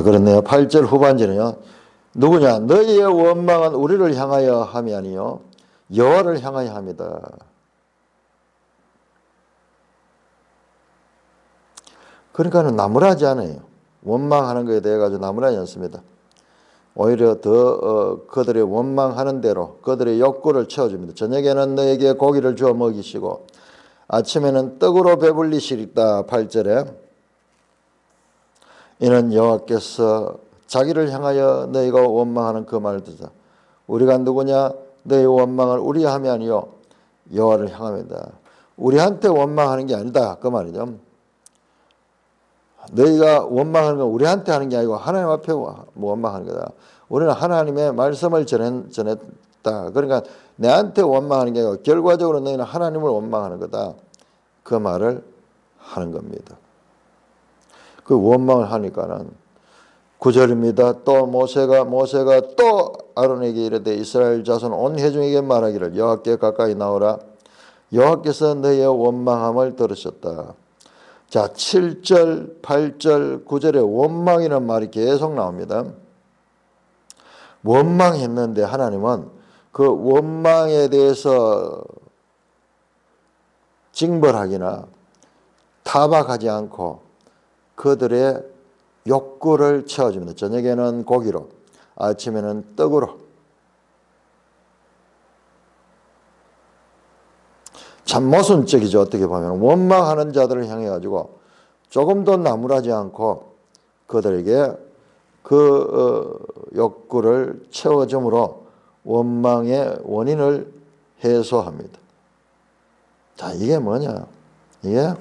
그렇네요. 8절 후반절은요. 누구냐? 너희의 원망은 우리를 향하여 함이 아니요 여호와를 향하여 합니다. 그러니까는 나무라지 않아요. 원망하는 것에 대해 가지고 나무라지 않습니다. 오히려 더 그들의 원망하는 대로 그들의 욕구를 채워줍니다. 저녁에는 너에게 고기를 주어 먹이시고 아침에는 떡으로 배불리시리다. 8절에 이는 여호와께서 자기를 향하여 너희가 원망하는 그 말을 듣자. 우리가 누구냐? 너희 원망을 우리함이 아니요 여호와를 향합니다. 우리한테 원망하는 게 아니다 그 말이죠. 너희가 원망하는 건 우리한테 하는 게 아니고 하나님 앞에 원망하는 거다. 우리는 하나님의 말씀을 전했다. 그러니까 내한테 원망하는 게 아니고 결과적으로 너희는 하나님을 원망하는 거다. 그 말을 하는 겁니다. 그 원망을 하니까는 9절입니다. 또 모세가 또 아론에게 이르되 이스라엘 자손 온 회중에게 말하기를 여호와께 가까이 나오라. 여호와께서 너희의 원망함을 들으셨다. 자, 7절, 8절, 9절에 원망이라는 말이 계속 나옵니다. 원망했는데 하나님은 그 원망에 대해서 징벌하기나 타박하지 않고 그들의 욕구를 채워줍니다. 저녁에는 고기로, 아침에는 떡으로. 참 모순적이죠. 어떻게 보면 원망하는 자들을 향해 가지고 조금도 나무라지 않고 그들에게 그 욕구를 채워줌으로 원망의 원인을 해소합니다. 자, 이게 뭐냐? 이게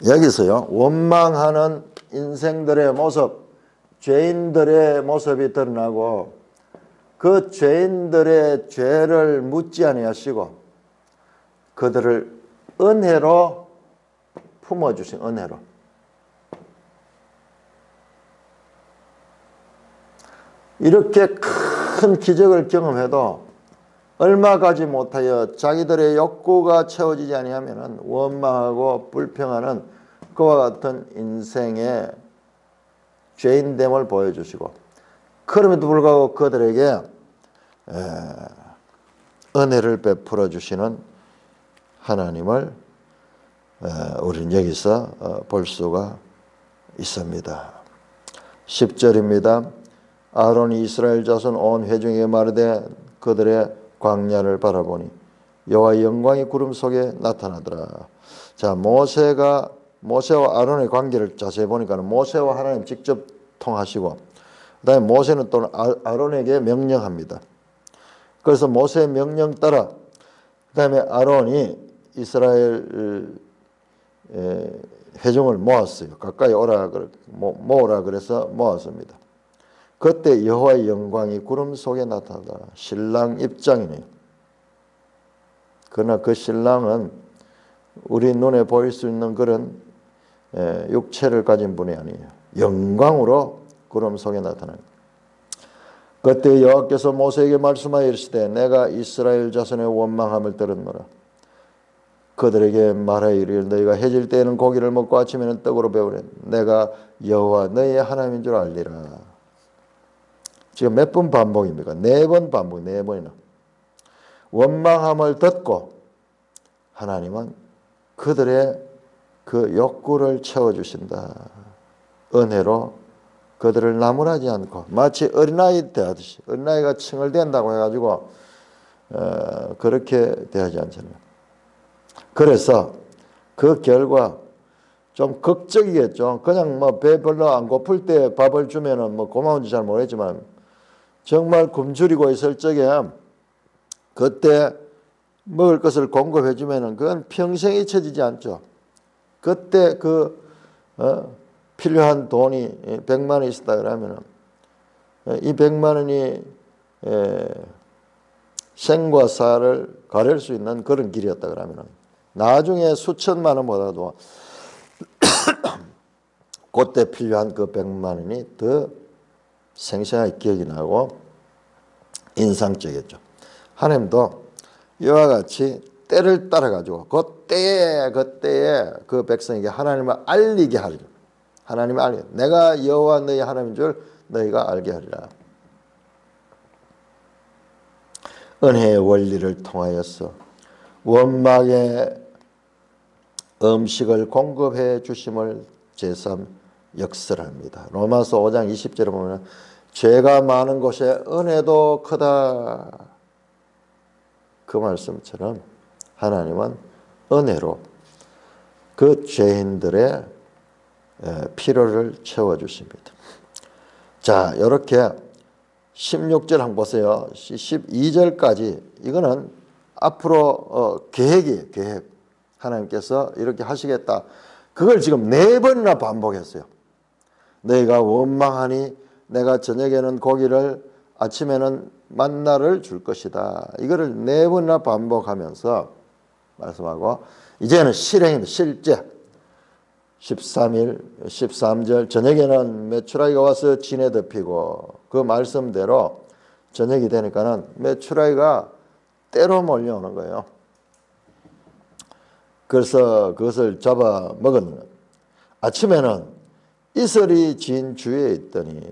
여기서요, 원망하는 인생들의 모습, 죄인들의 모습이 드러나고 그 죄인들의 죄를 묻지 아니하시고 그들을 은혜로 품어주신 은혜로. 이렇게 큰 기적을 경험해도 얼마 가지 못하여 자기들의 욕구가 채워지지 아니하면 원망하고 불평하는 그와 같은 인생의 죄인됨을 보여주시고 그럼에도 불구하고 그들에게 은혜를 베풀어 주시는 하나님을 우리는 여기서 볼 수가 있습니다. 10절입니다. 아론이 이스라엘 자손 온 회중에게 말하되 그들의 광야를 바라보니 여호와의 영광이 구름 속에 나타나더라. 자, 모세와 아론의 관계를 자세히 보니까 모세와 하나님 직접 통하시고 그다음에 모세는 또 아론에게 명령합니다. 그래서 모세의 명령 따라 그다음에 아론이 이스라엘 회중을 모았어요. 가까이 오라 모으라 그래서 모았습니다. 그때 여호와의 영광이 구름 속에 나타나다. 신랑 입장이네요. 그러나 그 신랑은 우리 눈에 보일 수 있는 그런 육체를 가진 분이 아니에요. 영광으로 구름 속에 나타납니다. 그때 여호와께서 모세에게 말씀하여 이르시되 내가 이스라엘 자손의 원망함을 들었노라. 그들에게 말하여 이르기를 너희가 해질 때에는 고기를 먹고 아침에는 떡으로 배우래. 내가 여호와 너희의 하나님인 줄 알리라. 지금 몇 번 반복입니까? 4번 반복, 4번이나. 원망함을 듣고 하나님은 그들의 그 욕구를 채워주신다. 은혜로 그들을 나무라지 않고 마치 어린아이 대하듯이 어린아이가 칭얼댄다고 해가지고 그렇게 대하지 않잖아요. 그래서 그 결과 좀 극적이겠죠. 그냥 뭐 배 별로 안 고플 때 밥을 주면은 뭐 고마운지 잘 모르겠지만 정말 굶주리고 있을 적에 그때 먹을 것을 공급해 주면은 그건 평생 잊혀지지 않죠. 그때 필요한 돈이 100만 원 있었다 그러면은 이 100만 원이 생과 사를 가릴 수 있는 그런 길이었다 그러면은 나중에 수천만 원보다도 그때 필요한 그 100만 원이 더 생생하게 기억이 나고 인상적이었죠. 하나님도 이와 같이 때를 따라 가지고 그때에 그 백성에게 하나님을 알리게 하리라. 하나님을 알게. 내가 여호와 너희 하나님인 줄 너희가 알게 하리라. 은혜의 원리를 통하여서 원망의 음식을 공급해 주심을 제3 역설합니다. 로마서 5장 20절에 보면 죄가 많은 곳에 은혜도 크다. 그 말씀처럼 하나님은 은혜로 그 죄인들의 필요를 채워주십니다. 자, 이렇게 16절 한번 보세요. 12절까지 이거는 앞으로 계획이에요. 계획. 하나님께서 이렇게 하시겠다. 그걸 지금 4번이나 반복했어요. 너희가 원망하니 내가 저녁에는 고기를 아침에는 만나를 줄 것이다. 이거를 4번이나 반복하면서 말씀하고 이제는 실행입니다. 실제 13절 저녁에는 메추라기가 와서 진에 덮이고 그 말씀대로 저녁이 되니까는 메추라기가 때로 몰려오는 거예요. 그래서 그것을 잡아 먹었는 거예요. 아침에는 이슬이 진 주위에 있더니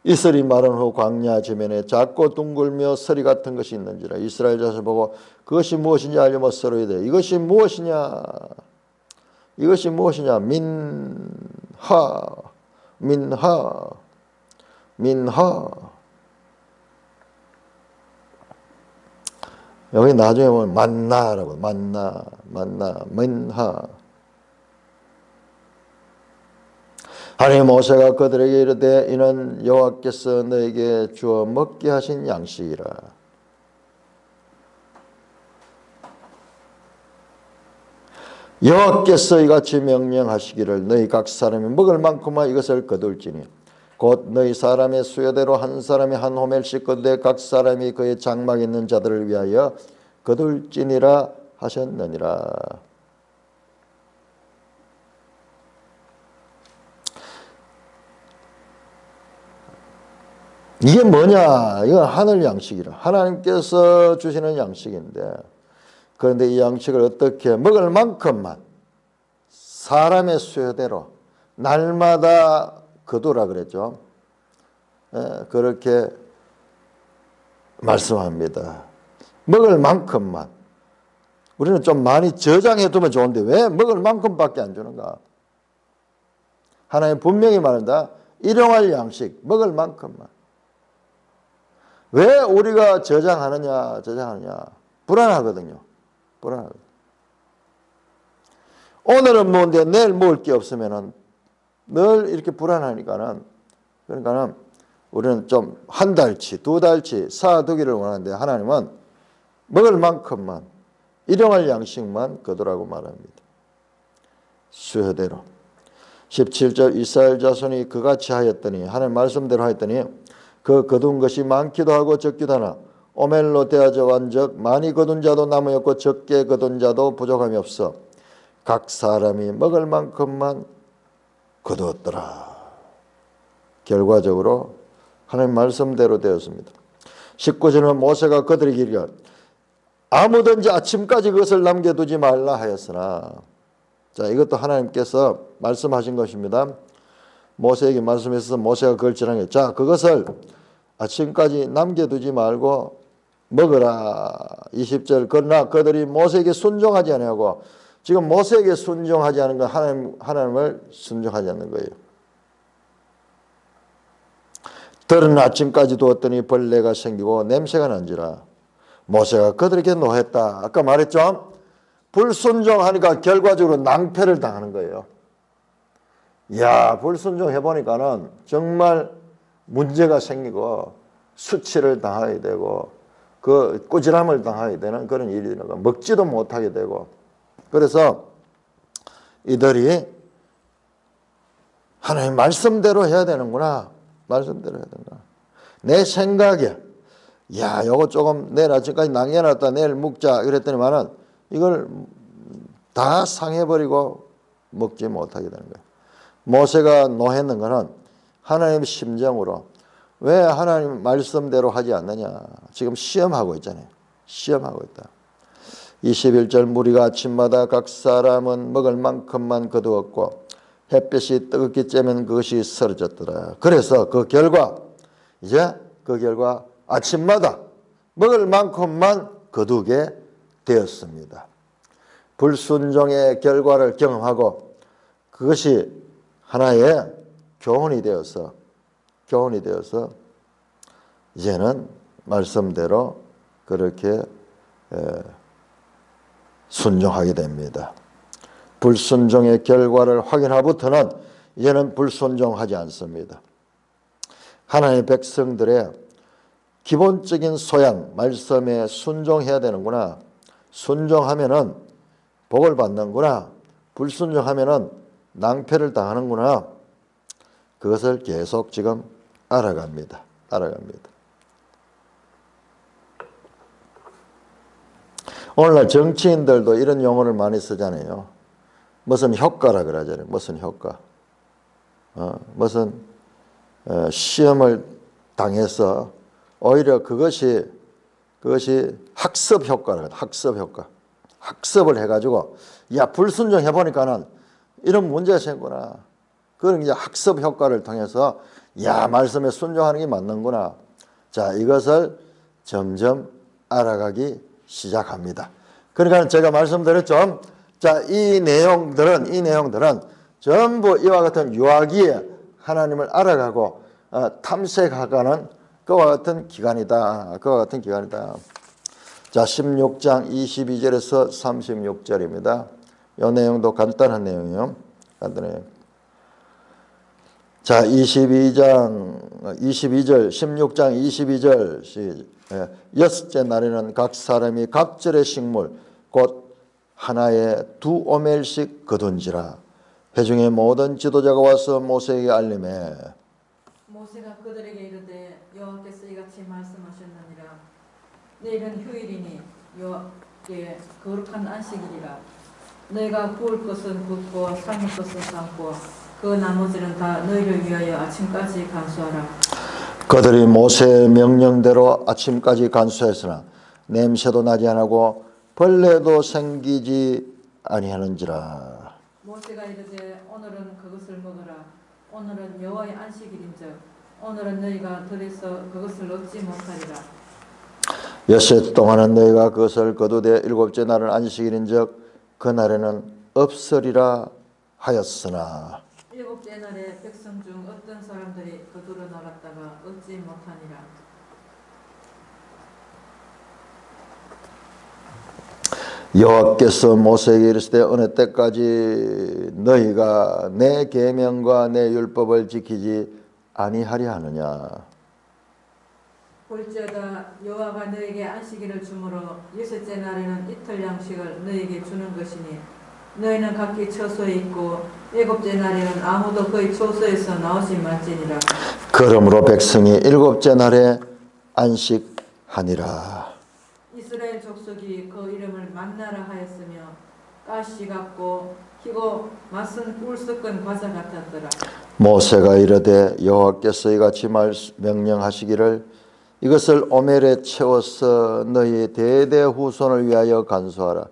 이슬이 마른 후 광야 지면에 작고 둥글며 서리 같은 것이 있는지라 이스라엘 자손 보고 그것이 무엇인지 알려 묻서로 이르되 이것이 무엇이냐? 이것이 무엇이냐? 민하. 여기 나중에 보면 만나라고 만나 민하. 하나님 모세가 그들에게 이르되 이는 여호와께서 너에게 주어 먹게 하신 양식이라. 여호와께서 이같이 명령하시기를 너희 각 사람이 먹을 만큼만 이것을 거둘지니 곧 너희 사람의 수요대로 한 사람이 한 호멜씩 거두되 각 사람이 그의 장막에 있는 자들을 위하여 거둘지니라 하셨느니라. 이게 뭐냐? 이건 하늘 양식이라. 하나님께서 주시는 양식인데 그런데 이 양식을 어떻게 먹을 만큼만 사람의 수요대로 날마다 거두라 그랬죠. 그렇게 말씀합니다. 먹을 만큼만. 우리는 좀 많이 저장해 두면 좋은데 왜 먹을 만큼밖에 안 주는가? 하나님 분명히 말한다. 일용할 양식, 먹을 만큼만. 왜 우리가 저장하느냐? 불안하거든요. 불안하거든요. 오늘은 뭔데 내일 먹을 게 없으면은 늘 이렇게 불안하니까는 그러니까는 우리는 좀 한 달치, 2달치 사두기를 원하는데 하나님은 먹을 만큼만 일용할 양식만 거두라고 말합니다. 수요대로. 17절 이스라엘 자손이 그같이 하였더니 하나님 말씀대로 하였더니 그 거둔 것이 많기도 하고 적기도 하나 오멜로 되어져 완적 많이 거둔 자도 남으였고 적게 거둔 자도 부족함이 없어 각 사람이 먹을 만큼만 거두었더라. 결과적으로 하나님 말씀대로 되었습니다. 19절은 모세가 그들에게 이르기를 아무든지 아침까지 그것을 남겨두지 말라 하였으나 자 이것도 하나님께서 말씀하신 것입니다. 모세에게 말씀해서 모세가 그걸 전하게 자 그것을 아침까지 남겨두지 말고 먹으라. 20절 그러나 그들이 모세에게 순종하지 아니하고 지금 모세에게 순종하지 않은 건 하나님을 순종하지 않는 거예요. 들은 아침까지 두었더니 벌레가 생기고 냄새가 난지라 모세가 그들에게 노했다. 아까 말했죠. 불순종하니까 결과적으로 낭패를 당하는 거예요. 이야 불순종해보니까는 정말 문제가 생기고 수치를 당하게 되고 그 꾸지람을 당하게 되는 그런 일이 되는 거예요. 먹지도 못하게 되고 그래서 이들이 하나님 말씀대로 해야 되는구나. 말씀대로 해야 되는구나. 내 생각에 야 요거 조금 내일 아침까지 남겨놨다 내일 먹자 이랬더니만은 이걸 다 상해버리고 먹지 못하게 되는 거예요. 모세가 노했는 것은 하나님의 심정으로 왜 하나님 말씀대로 하지 않느냐. 지금 시험하고 있잖아요. 시험하고 있다. 21절 무리가 아침마다 각 사람은 먹을 만큼만 거두었고 햇볕이 뜨겁게 쬐면 그것이 쓰러졌더라. 그래서 그 결과 아침마다 먹을 만큼만 거두게 되었습니다. 불순종의 결과를 경험하고 그것이 하나의 교훈이 되어서 이제는 말씀대로 그렇게 순종하게 됩니다. 불순종의 결과를 확인하고부터는 이제는 불순종하지 않습니다. 하나님의 백성들의 기본적인 소양, 말씀에 순종해야 되는구나. 순종하면은 복을 받는구나. 불순종하면은 낭패를 당하는구나. 그것을 계속 지금 알아갑니다. 오늘날 정치인들도 이런 용어를 많이 쓰잖아요. 무슨 효과라 그러잖아요. 무슨 효과. 무슨 시험을 당해서 오히려 그것이 학습 효과라. 학습 효과. 학습을 해가지고 야 불순종 해보니까는 이런 문제가 생구나. 그런 이제 학습 효과를 통해서 야 말씀에 순종하는 게 맞는구나. 자 이것을 점점 알아가기 시작합니다. 그러니까 제가 말씀드렸죠. 자 이 내용들은 전부 이와 같은 유아기에 하나님을 알아가고 탐색하가는 그와 같은 기간이다. 자 16장 22절에서 36절입니다. 이 내용도 간단한 내용이에요. 자 22절 16장 22절 여섯째 날에는 각 사람이 각절의 식물 곧 하나에 2오멜씩 거둔지라. 회중의 모든 지도자가 와서 모세에게 알림해. 모세가 그들에게 이르되 여호와께서 이같이 말씀하셨느니라. 내일은 휴일이니 여호와께 거룩한 안식일이라. 너희가 구울 것은 굽고 삶을 것은 삶고 그 나머지는 다 너희를 위하여 아침까지 간수하라. 그들이 모세의 명령대로 아침까지 간수했으나 냄새도 나지 않고 벌레도 생기지 아니하는지라. 모세가 이르되 오늘은 그것을 먹으라. 오늘은 여호와의 안식일인즉 오늘은 너희가 들에서 그것을 얻지 못하리라. 엿새 동안은 너희가 그것을 거두되 일곱째 날은 안식일인즉 그날에는 없으리라 하였으나 일곱째 날에 백성 중 어떤 사람들이 거두러 나갔다가 얻지 못하니라. 여호와께서 모세에게 이르시되 어느 때까지 너희가 내 계명과 내 율법을 지키지 아니하려 하느냐. 볼지어다 여호와가 너에게 안식일을 주므로 여섯째 날에는 이틀 양식을 너에게 주는 것이니 너희는 각기 처소에 있고 일곱째 날에는 아무도 그의 처소에서 나오지 말지니라. 그러므로 백성이 일곱째 날에 안식하니라. 이스라엘 족속이 그 이름을 만나라 하였으며 가시 같고 희고 맛은 꿀 섞은 과자 같았더라. 모세가 이르되 여호와께서 이같이 명령하시기를 이것을 오멜에 채워서 너희 대대 후손을 위하여 간수하라.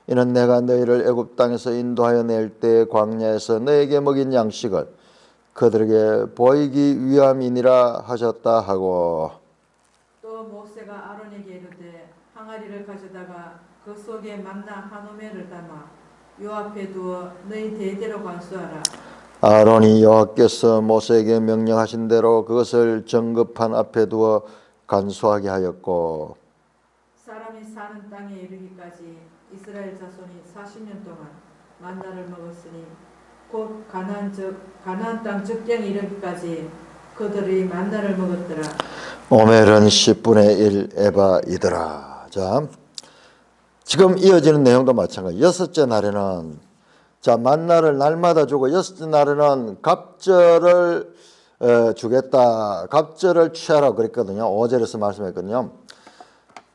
이는 내가 너희를 애굽 땅에서 인도하여 낼 때 광야에서 너에게 먹인 양식을 그들에게 보이기 위함이니라 하셨다 하고. 또 모세가 아론에게 이르되 항아리를 가져다가 그 속에 만나 한 오멜을 담아 요 앞에 두어 너희 대대로 간수하라. 아론이 여호와께서 모세에게 명령하신 대로 그것을 정급한 앞에 두어 간수하게 하였고. 사람이 사는 땅에 이르기까지 이스라엘 자손이 40년 동안 만나를 먹었으니 곧 가나안 땅 적경에 이르기까지 그들이 만나를 먹었더라. 오멜은 10분의 1 에바이더라. 자, 지금 이어지는 내용도 마찬가지. 여섯째 날에는 자 만나를 날마다 주고 여섯째 날에는 갑절을 주겠다. 갑절을 취하라고 그랬거든요. 5절에서 말씀했거든요.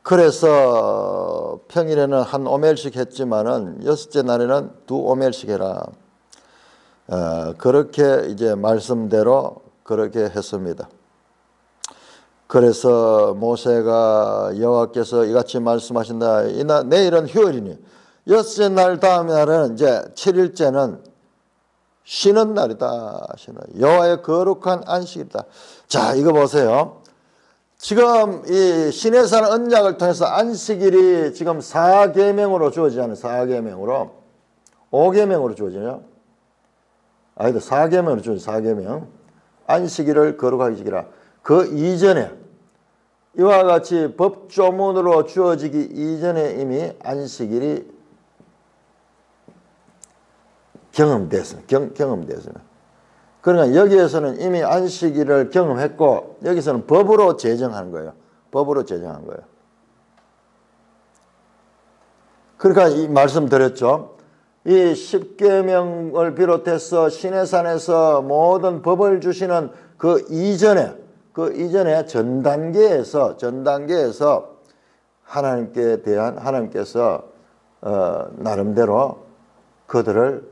그래서 평일에는 한 오멜씩 했지만은 여섯째 날에는 2오멜씩 해라. 그렇게 이제 말씀대로 그렇게 했습니다. 그래서 모세가 여호와께서 이같이 말씀하신다. 내일은 휴일이니 여섯째 날 다음 날은 이제 7일째는 쉬는 날이다. 여호와의 거룩한 안식이다. 자, 이거 보세요. 지금 이 시내산 언약을 통해서 안식일이 지금 4계명으로 주어지잖아요. 4계명으로. 5계명으로 주어지냐? 아니다. 4계명으로 주어지죠. 4계명. 안식일을 거룩하게 지키라. 그 이전에 이와 같이 법조문으로 주어지기 이전에 이미 안식일이 경험됐습니다. 그러니까 여기에서는 이미 안식일을 경험했고 여기서는 법으로 제정하는 거예요. 법으로 제정한 거예요. 그러니까 이 말씀 드렸죠. 이 십계명을 비롯해서 시내산에서 모든 법을 주시는 그 이전에 전 단계에서 하나님께서 나름대로 그들을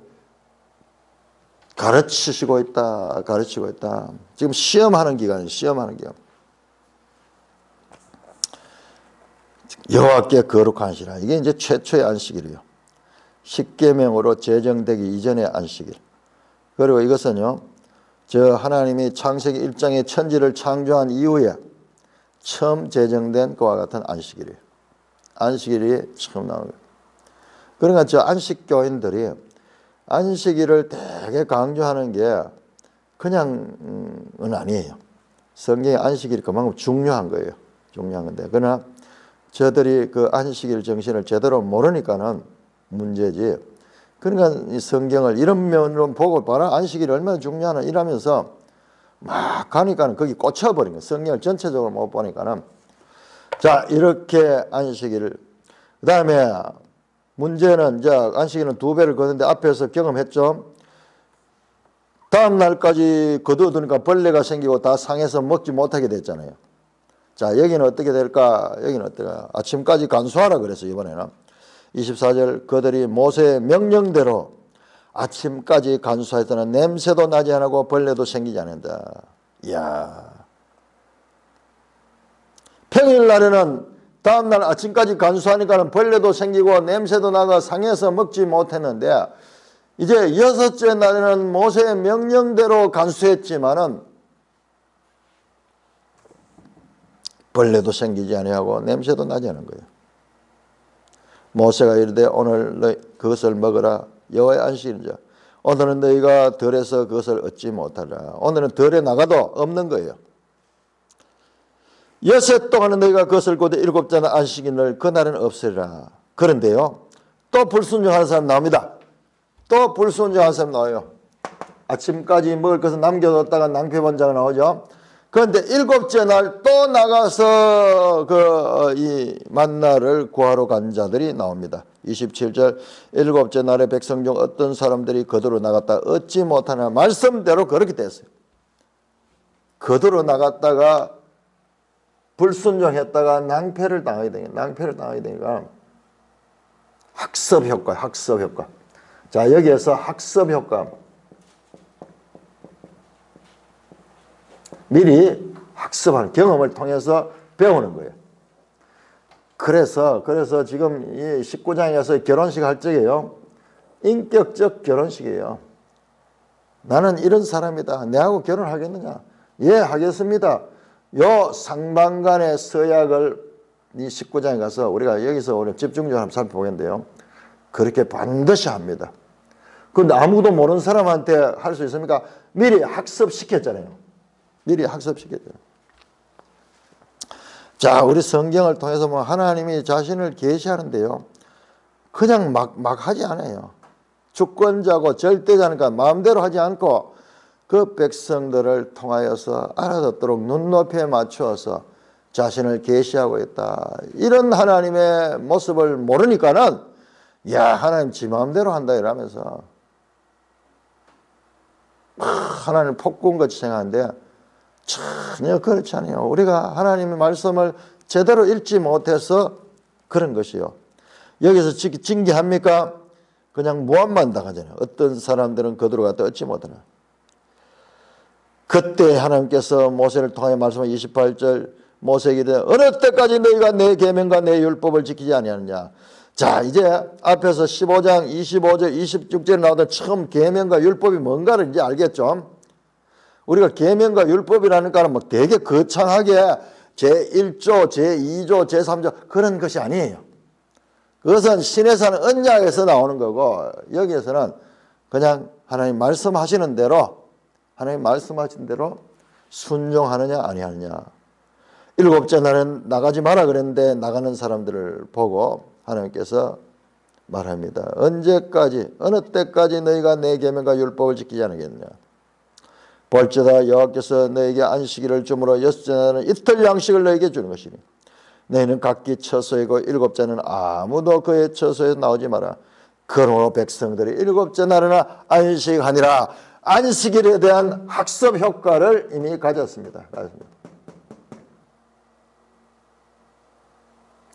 가르치고 있다. 지금 시험하는 기간이에요. 여호와께 거룩하시라. 이게 이제 최초의 안식일이에요. 십계명으로 제정되기 이전의 안식일. 그리고 이것은요, 저 하나님이 창세기 1장에 천지를 창조한 이후에 처음 제정된 그와 같은 안식일이에요. 안식일이 처음 나오는 거예요. 그러니까 저 안식교인들이 안식일을 되게 강조하는 게 그냥은 아니에요. 성경의 안식일이 그만큼 중요한 거예요. 중요한 건데. 그러나 저들이 그 안식일 정신을 제대로 모르니까는 문제지. 그러니까 이 성경을 이런 면으로 보고 봐라. 안식일이 얼마나 중요하나 이러면서 막 가니까는 거기 꽂혀버린 거예요. 성경을 전체적으로 못 보니까는. 자, 이렇게 안식일을. 그 다음에 문제는 이제 안식일은 2배를 거는데 앞에서 경험했죠. 다음 날까지 거두어두니까 벌레가 생기고 다 상해서 먹지 못하게 됐잖아요. 자, 여기는 어떻게 될까? 아침까지 간수하라 그랬어요. 이번에는 24절 그들이 모세의 명령대로 아침까지 간수하였더니 냄새도 나지 않고 벌레도 생기지 않는다. 이야. 평일날에는 다음날 아침까지 간수하니까는 벌레도 생기고 냄새도 나고 상해서 먹지 못했는데 이제 6째 날에는 모세의 명령대로 간수했지만은 벌레도 생기지 아니하고 냄새도 나지 않은 거예요. 모세가 이르되 오늘 그것을 먹으라. 여호와의 안식일이라. 오늘은 너희가 들에서 그것을 얻지 못하라. 오늘은 들에 나가도 없는 거예요. 6해 동안은 너희가 그것을 거두 7째는 안식일을 그날은 없애라. 그런데요, 또 불순종하는 사람 나옵니다. 또 불순종하는 사람 나와요. 아침까지 먹을 것을 남겨뒀다가 낭패번자가 나오죠. 그런데 7째 날 또 나가서 이 만나를 구하러 간 자들이 나옵니다. 27절 7째 날에 백성 중 어떤 사람들이 거두러 나갔다 얻지 못하나 말씀대로 그렇게 됐어요. 거두러 나갔다가 불순종했다가 낭패를 당하게 되니까 학습 효과. 자, 여기에서 학습 효과. 미리 학습하는 경험을 통해서 배우는 거예요. 그래서 지금 이 19장에서 결혼식 할 적에요. 인격적 결혼식이에요. 나는 이런 사람이다. 내하고 결혼하겠느냐? 예, 하겠습니다. 요 상반간의 서약을 이 19장에 가서 우리가 여기서 오늘 집중적으로 한번 살펴보겠는데요. 그렇게 반드시 합니다. 그런데 아무도 모르는 사람한테 할 수 있습니까? 미리 학습시켰잖아요. 자, 우리 성경을 통해서 뭐 하나님이 자신을 계시하는데요. 그냥 막 하지 않아요. 주권자고 절대자니까 마음대로 하지 않고 그 백성들을 통하여서 알아듣도록 눈높이에 맞추어서 자신을 계시하고 있다. 이런 하나님의 모습을 모르니까는 야, 하나님 지 마음대로 한다 이러면서 하나님 폭군같이 생각하는데 전혀 그렇지 않아요. 우리가 하나님의 말씀을 제대로 읽지 못해서 그런 것이요. 여기서 징계합니까? 그냥 무함만 당하잖아요. 어떤 사람들은 거두러 갔다 얻지 못하나. 그때 하나님께서 모세를 통하여 말씀한 28절 모세에게 이르되 어느 때까지 너희가 내 계명과 내 율법을 지키지 아니하느냐. 자, 이제 앞에서 15장 25절 26절에 나오던 처음 계명과 율법이 뭔가를 이제 알겠죠. 우리가 계명과 율법이라니까 뭐 되게 거창하게 제1조, 제2조, 제3조 그런 것이 아니에요. 그것은 시내산 언약에서 나오는 거고 여기에서는 그냥 하나님 말씀하시는 대로 순종하느냐 아니하느냐. 일곱째 날은 나가지 마라 그랬는데 나가는 사람들을 보고 하나님께서 말합니다. 언제까지 어느 때까지 너희가 내 계명과 율법을 지키지 않겠냐. 볼지어다 여호와께서 너에게 안식일을 주므로 여섯째 날은 이틀 양식을 너에게 주는 것이니 너희는 각기 처소이고 일곱째는 아무도 그의 처소에서 나오지 마라. 그러므로 백성들이 일곱째 날이나 안식하니라. 안식일에 대한 학습 효과를 이미 가졌습니다.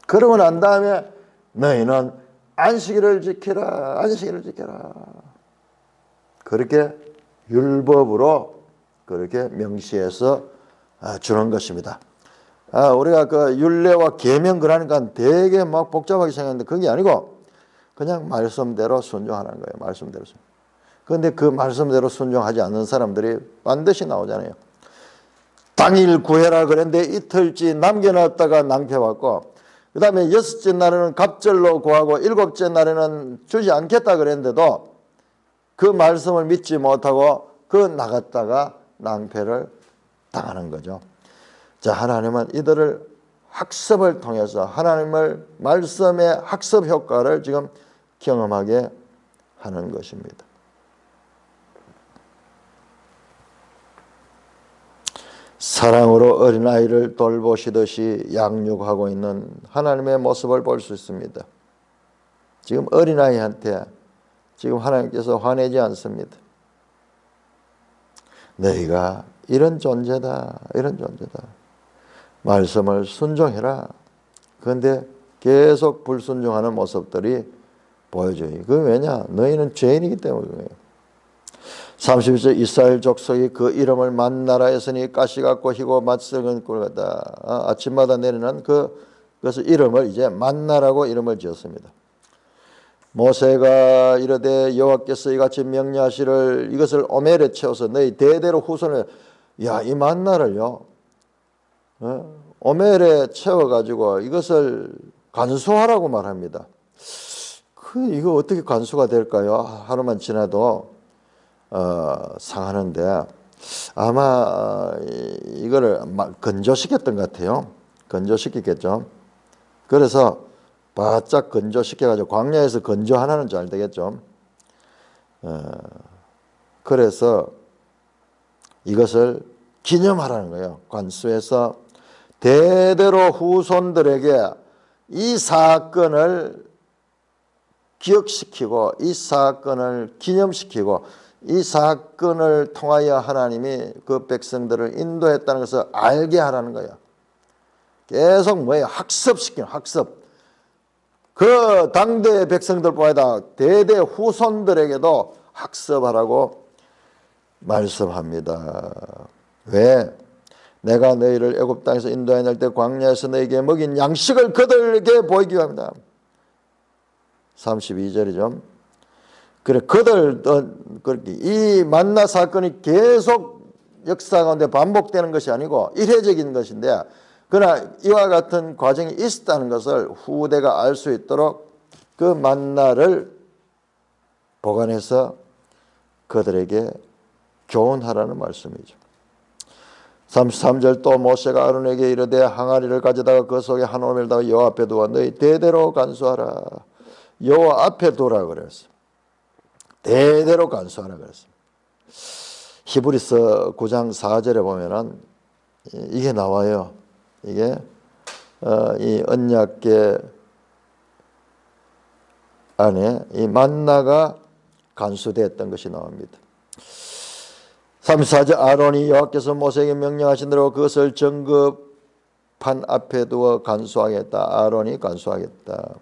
그러고 난 다음에 너희는 안식일을 지켜라. 안식일을 지켜라. 그렇게 율법으로 그렇게 명시해서 주는 것입니다. 우리가 그 율례와 계명 그러니까 되게 막 복잡하게 생각하는데 그게 아니고 그냥 말씀대로 순종하는 거예요. 말씀대로. 그런데 그 말씀대로 순종하지 않는 사람들이 반드시 나오잖아요. 당일 구해라 그랬는데 이틀째 남겨놨다가 낭패받고 그 다음에 여섯째 날에는 갑절로 구하고 일곱째 날에는 주지 않겠다 그랬는데도 그 말씀을 믿지 못하고 그 나갔다가 낭패를 당하는 거죠. 자, 하나님은 이들을 학습을 통해서 하나님을 말씀의 학습 효과를 지금 경험하게 하는 것입니다. 사랑으로 어린아이를 돌보시듯이 양육하고 있는 하나님의 모습을 볼 수 있습니다. 지금 어린아이한테 지금 하나님께서 화내지 않습니다. 너희가 이런 존재다. 이런 존재다. 말씀을 순종해라. 그런데 계속 불순종하는 모습들이 보여져요. 그 왜냐? 너희는 죄인이기 때문에 그래요. 31절 이스라엘 족속이 그 이름을 만나라 했으니 가시 같고 희고 맛썩은 꿀 같다. 아침마다 내리는 그래서 이름을 이제 만나라고 이름을 지었습니다. 모세가 이르되 여호와께서 이같이 명령하시를 이것을 오멜에 채워서 너희 대대로 후손을 이 만나를요 오멜에 채워가지고 이것을 간수하라고 말합니다. 이거 어떻게 간수가 될까요? 하루만 지나도 상하는데 아마 이거를 건조시켰던 것 같아요. 건조시켰겠죠. 그래서 바짝 건조시켜가지고 광야에서 건조 하나는 잘 되겠죠. 그래서 이것을 기념하라는 거예요. 관수해서 대대로 후손들에게 이 사건을 기억시키고 이 사건을 기념시키고 이 사건을 통하여 하나님이 그 백성들을 인도했다는 것을 알게 하라는 거예요. 계속 뭐예요? 학습시키는 학습. 그 당대의 백성들뿐 아니라 대대 후손들에게도 학습하라고 말씀합니다. 왜? 내가 너희를 애굽 땅에서 인도해 낼 때 광야에서 너희에게 먹인 양식을 그들에게 보이기 위함이다. 32절이죠. 그래 이 만나 사건이 계속 역사 가운데 반복되는 것이 아니고 일회적인 것인데 그러나 이와 같은 과정이 있었다는 것을 후대가 알 수 있도록 그 만나를 보관해서 그들에게 교훈하라는 말씀이죠. 33절 또 모세가 아론에게 이르되 항아리를 가져다가 그 속에 한 오멜 다가 여호와 앞에 두어 너희 대대로 간수하라. 여호와 앞에 두라 그랬어요. 대대로 간수하라 그랬어요. 히브리서 9장 4절에 보면은 이게 나와요. 이게 이 언약궤 안에 이 만나가 간수되었던 것이 나옵니다. 34절 아론이 여호와께서 모세에게 명령하신 대로 그것을 정급판 앞에 두어 간수하겠다. 아론이 간수하겠다.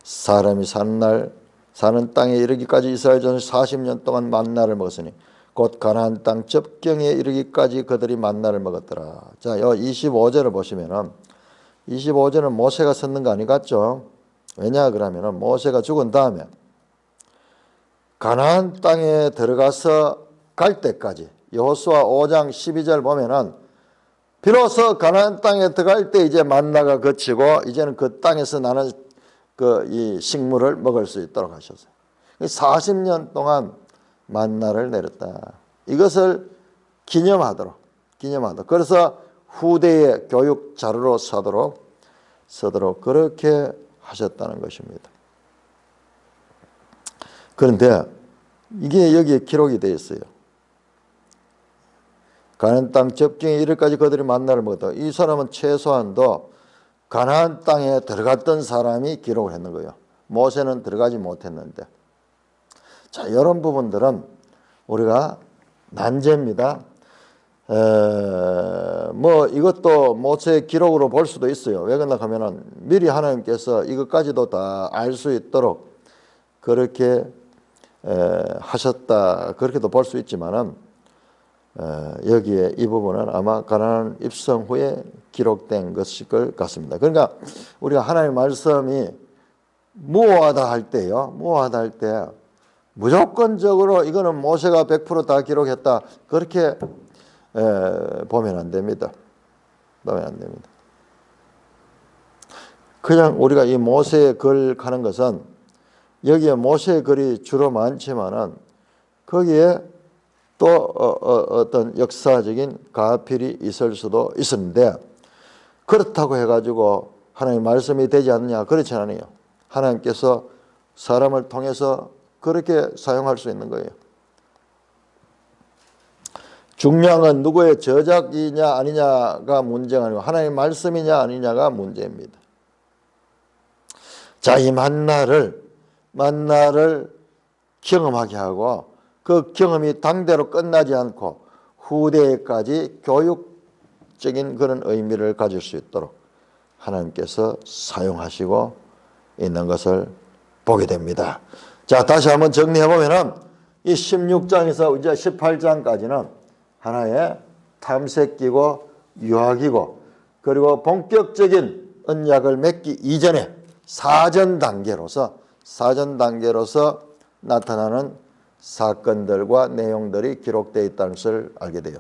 사람이 사는 땅에 이르기까지 이스라엘 전 40년 동안 만나를 먹었으니 곧 가나안 땅 접경에 이르기까지 그들이 만나를 먹었더라. 자, 25절을 보시면은 25절은 모세가 썼는 거 아니 같죠? 왜냐 그러면은 모세가 죽은 다음에 가나안 땅에 들어가서 갈 때까지 여호수아 5장 12절 보면은 비로소 가나안 땅에 들어갈 때 이제 만나가 그치고 이제는 그 땅에서 나는 이 식물을 먹을 수 있도록 하셨어요. 40년 동안 만나를 내렸다. 이것을 기념하도록 기념한다. 그래서 후대의 교육 자료로 서도록 그렇게 하셨다는 것입니다. 그런데 이게 여기에 기록이 되어 있어요. 가나안 땅 접경에 이르기까지 그들이 만나를 먹었다. 이 사람은 최소한도 가나안 땅에 들어갔던 사람이 기록을 했는 거예요. 모세는 들어가지 못했는데. 자, 이런 부분들은 우리가 난제입니다. 뭐 이것도 모세의 기록으로 볼 수도 있어요. 왜 그러냐 하면은 미리 하나님께서 이것까지도 다 알 수 있도록 그렇게 하셨다, 그렇게도 볼 수 있지만은 여기에 이 부분은 아마 가나안 입성 후에 기록된 것일 것 같습니다. 그러니까 우리가 하나님의 말씀이 무효하다 할 때요, 무효하다 할 때 무조건적으로 이거는 모세가 100% 다 기록했다, 그렇게 보면 안 됩니다. 보면 안 됩니다. 그냥 우리가 이 모세의 글 하는 것은 여기에 모세의 글이 주로 많지만은 거기에 또 어떤 역사적인 가필이 있을 수도 있었는데, 그렇다고 해가지고 하나님의 말씀이 되지 않느냐, 그렇지 않아요. 하나님께서 사람을 통해서 그렇게 사용할 수 있는 거예요. 중요한 건 누구의 저작이냐 아니냐가 문제가 아니고 하나님의 말씀이냐 아니냐가 문제입니다. 자, 이 만나를 경험하게 하고 그 경험이 당대로 끝나지 않고 후대에까지 교육적인 그런 의미를 가질 수 있도록 하나님께서 사용하시고 있는 것을 보게 됩니다. 자, 다시 한번 정리해 보면은 이 16장에서 이제 18장까지는 하나의 탐색기고 유학이고, 그리고 본격적인 언약을 맺기 이전에 사전 단계로서 나타나는 사건들과 내용들이 기록되어 있다는 것을 알게 돼요.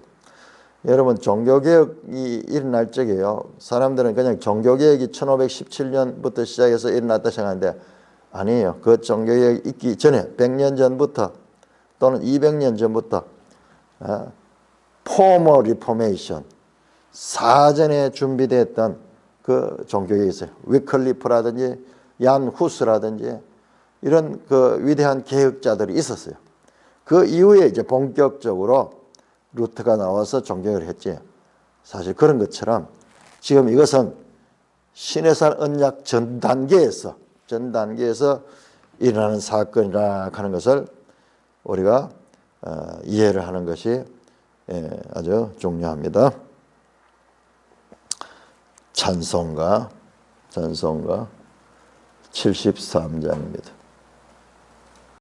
여러분, 종교개혁이 일어날 적에요, 사람들은 그냥 종교개혁이 1517년부터 시작해서 일어났다 생각하는데 아니에요. 그 종교개혁이 있기 전에 100년 전부터 또는 200년 전부터 포머 리포메이션, 사전에 준비됐던 그 종교개혁이 있어요. 위클리프라든지 얀 후스라든지 이런 그 위대한 개혁자들이 있었어요. 그 이후에 이제 본격적으로 루터가 나와서 종교개혁을 했지. 사실 그런 것처럼 지금 이것은 시내산 언약 전 단계에서 일어나는 사건이라 하는 것을 우리가 이해를 하는 것이 아주 중요합니다. 찬송가 73장입니다.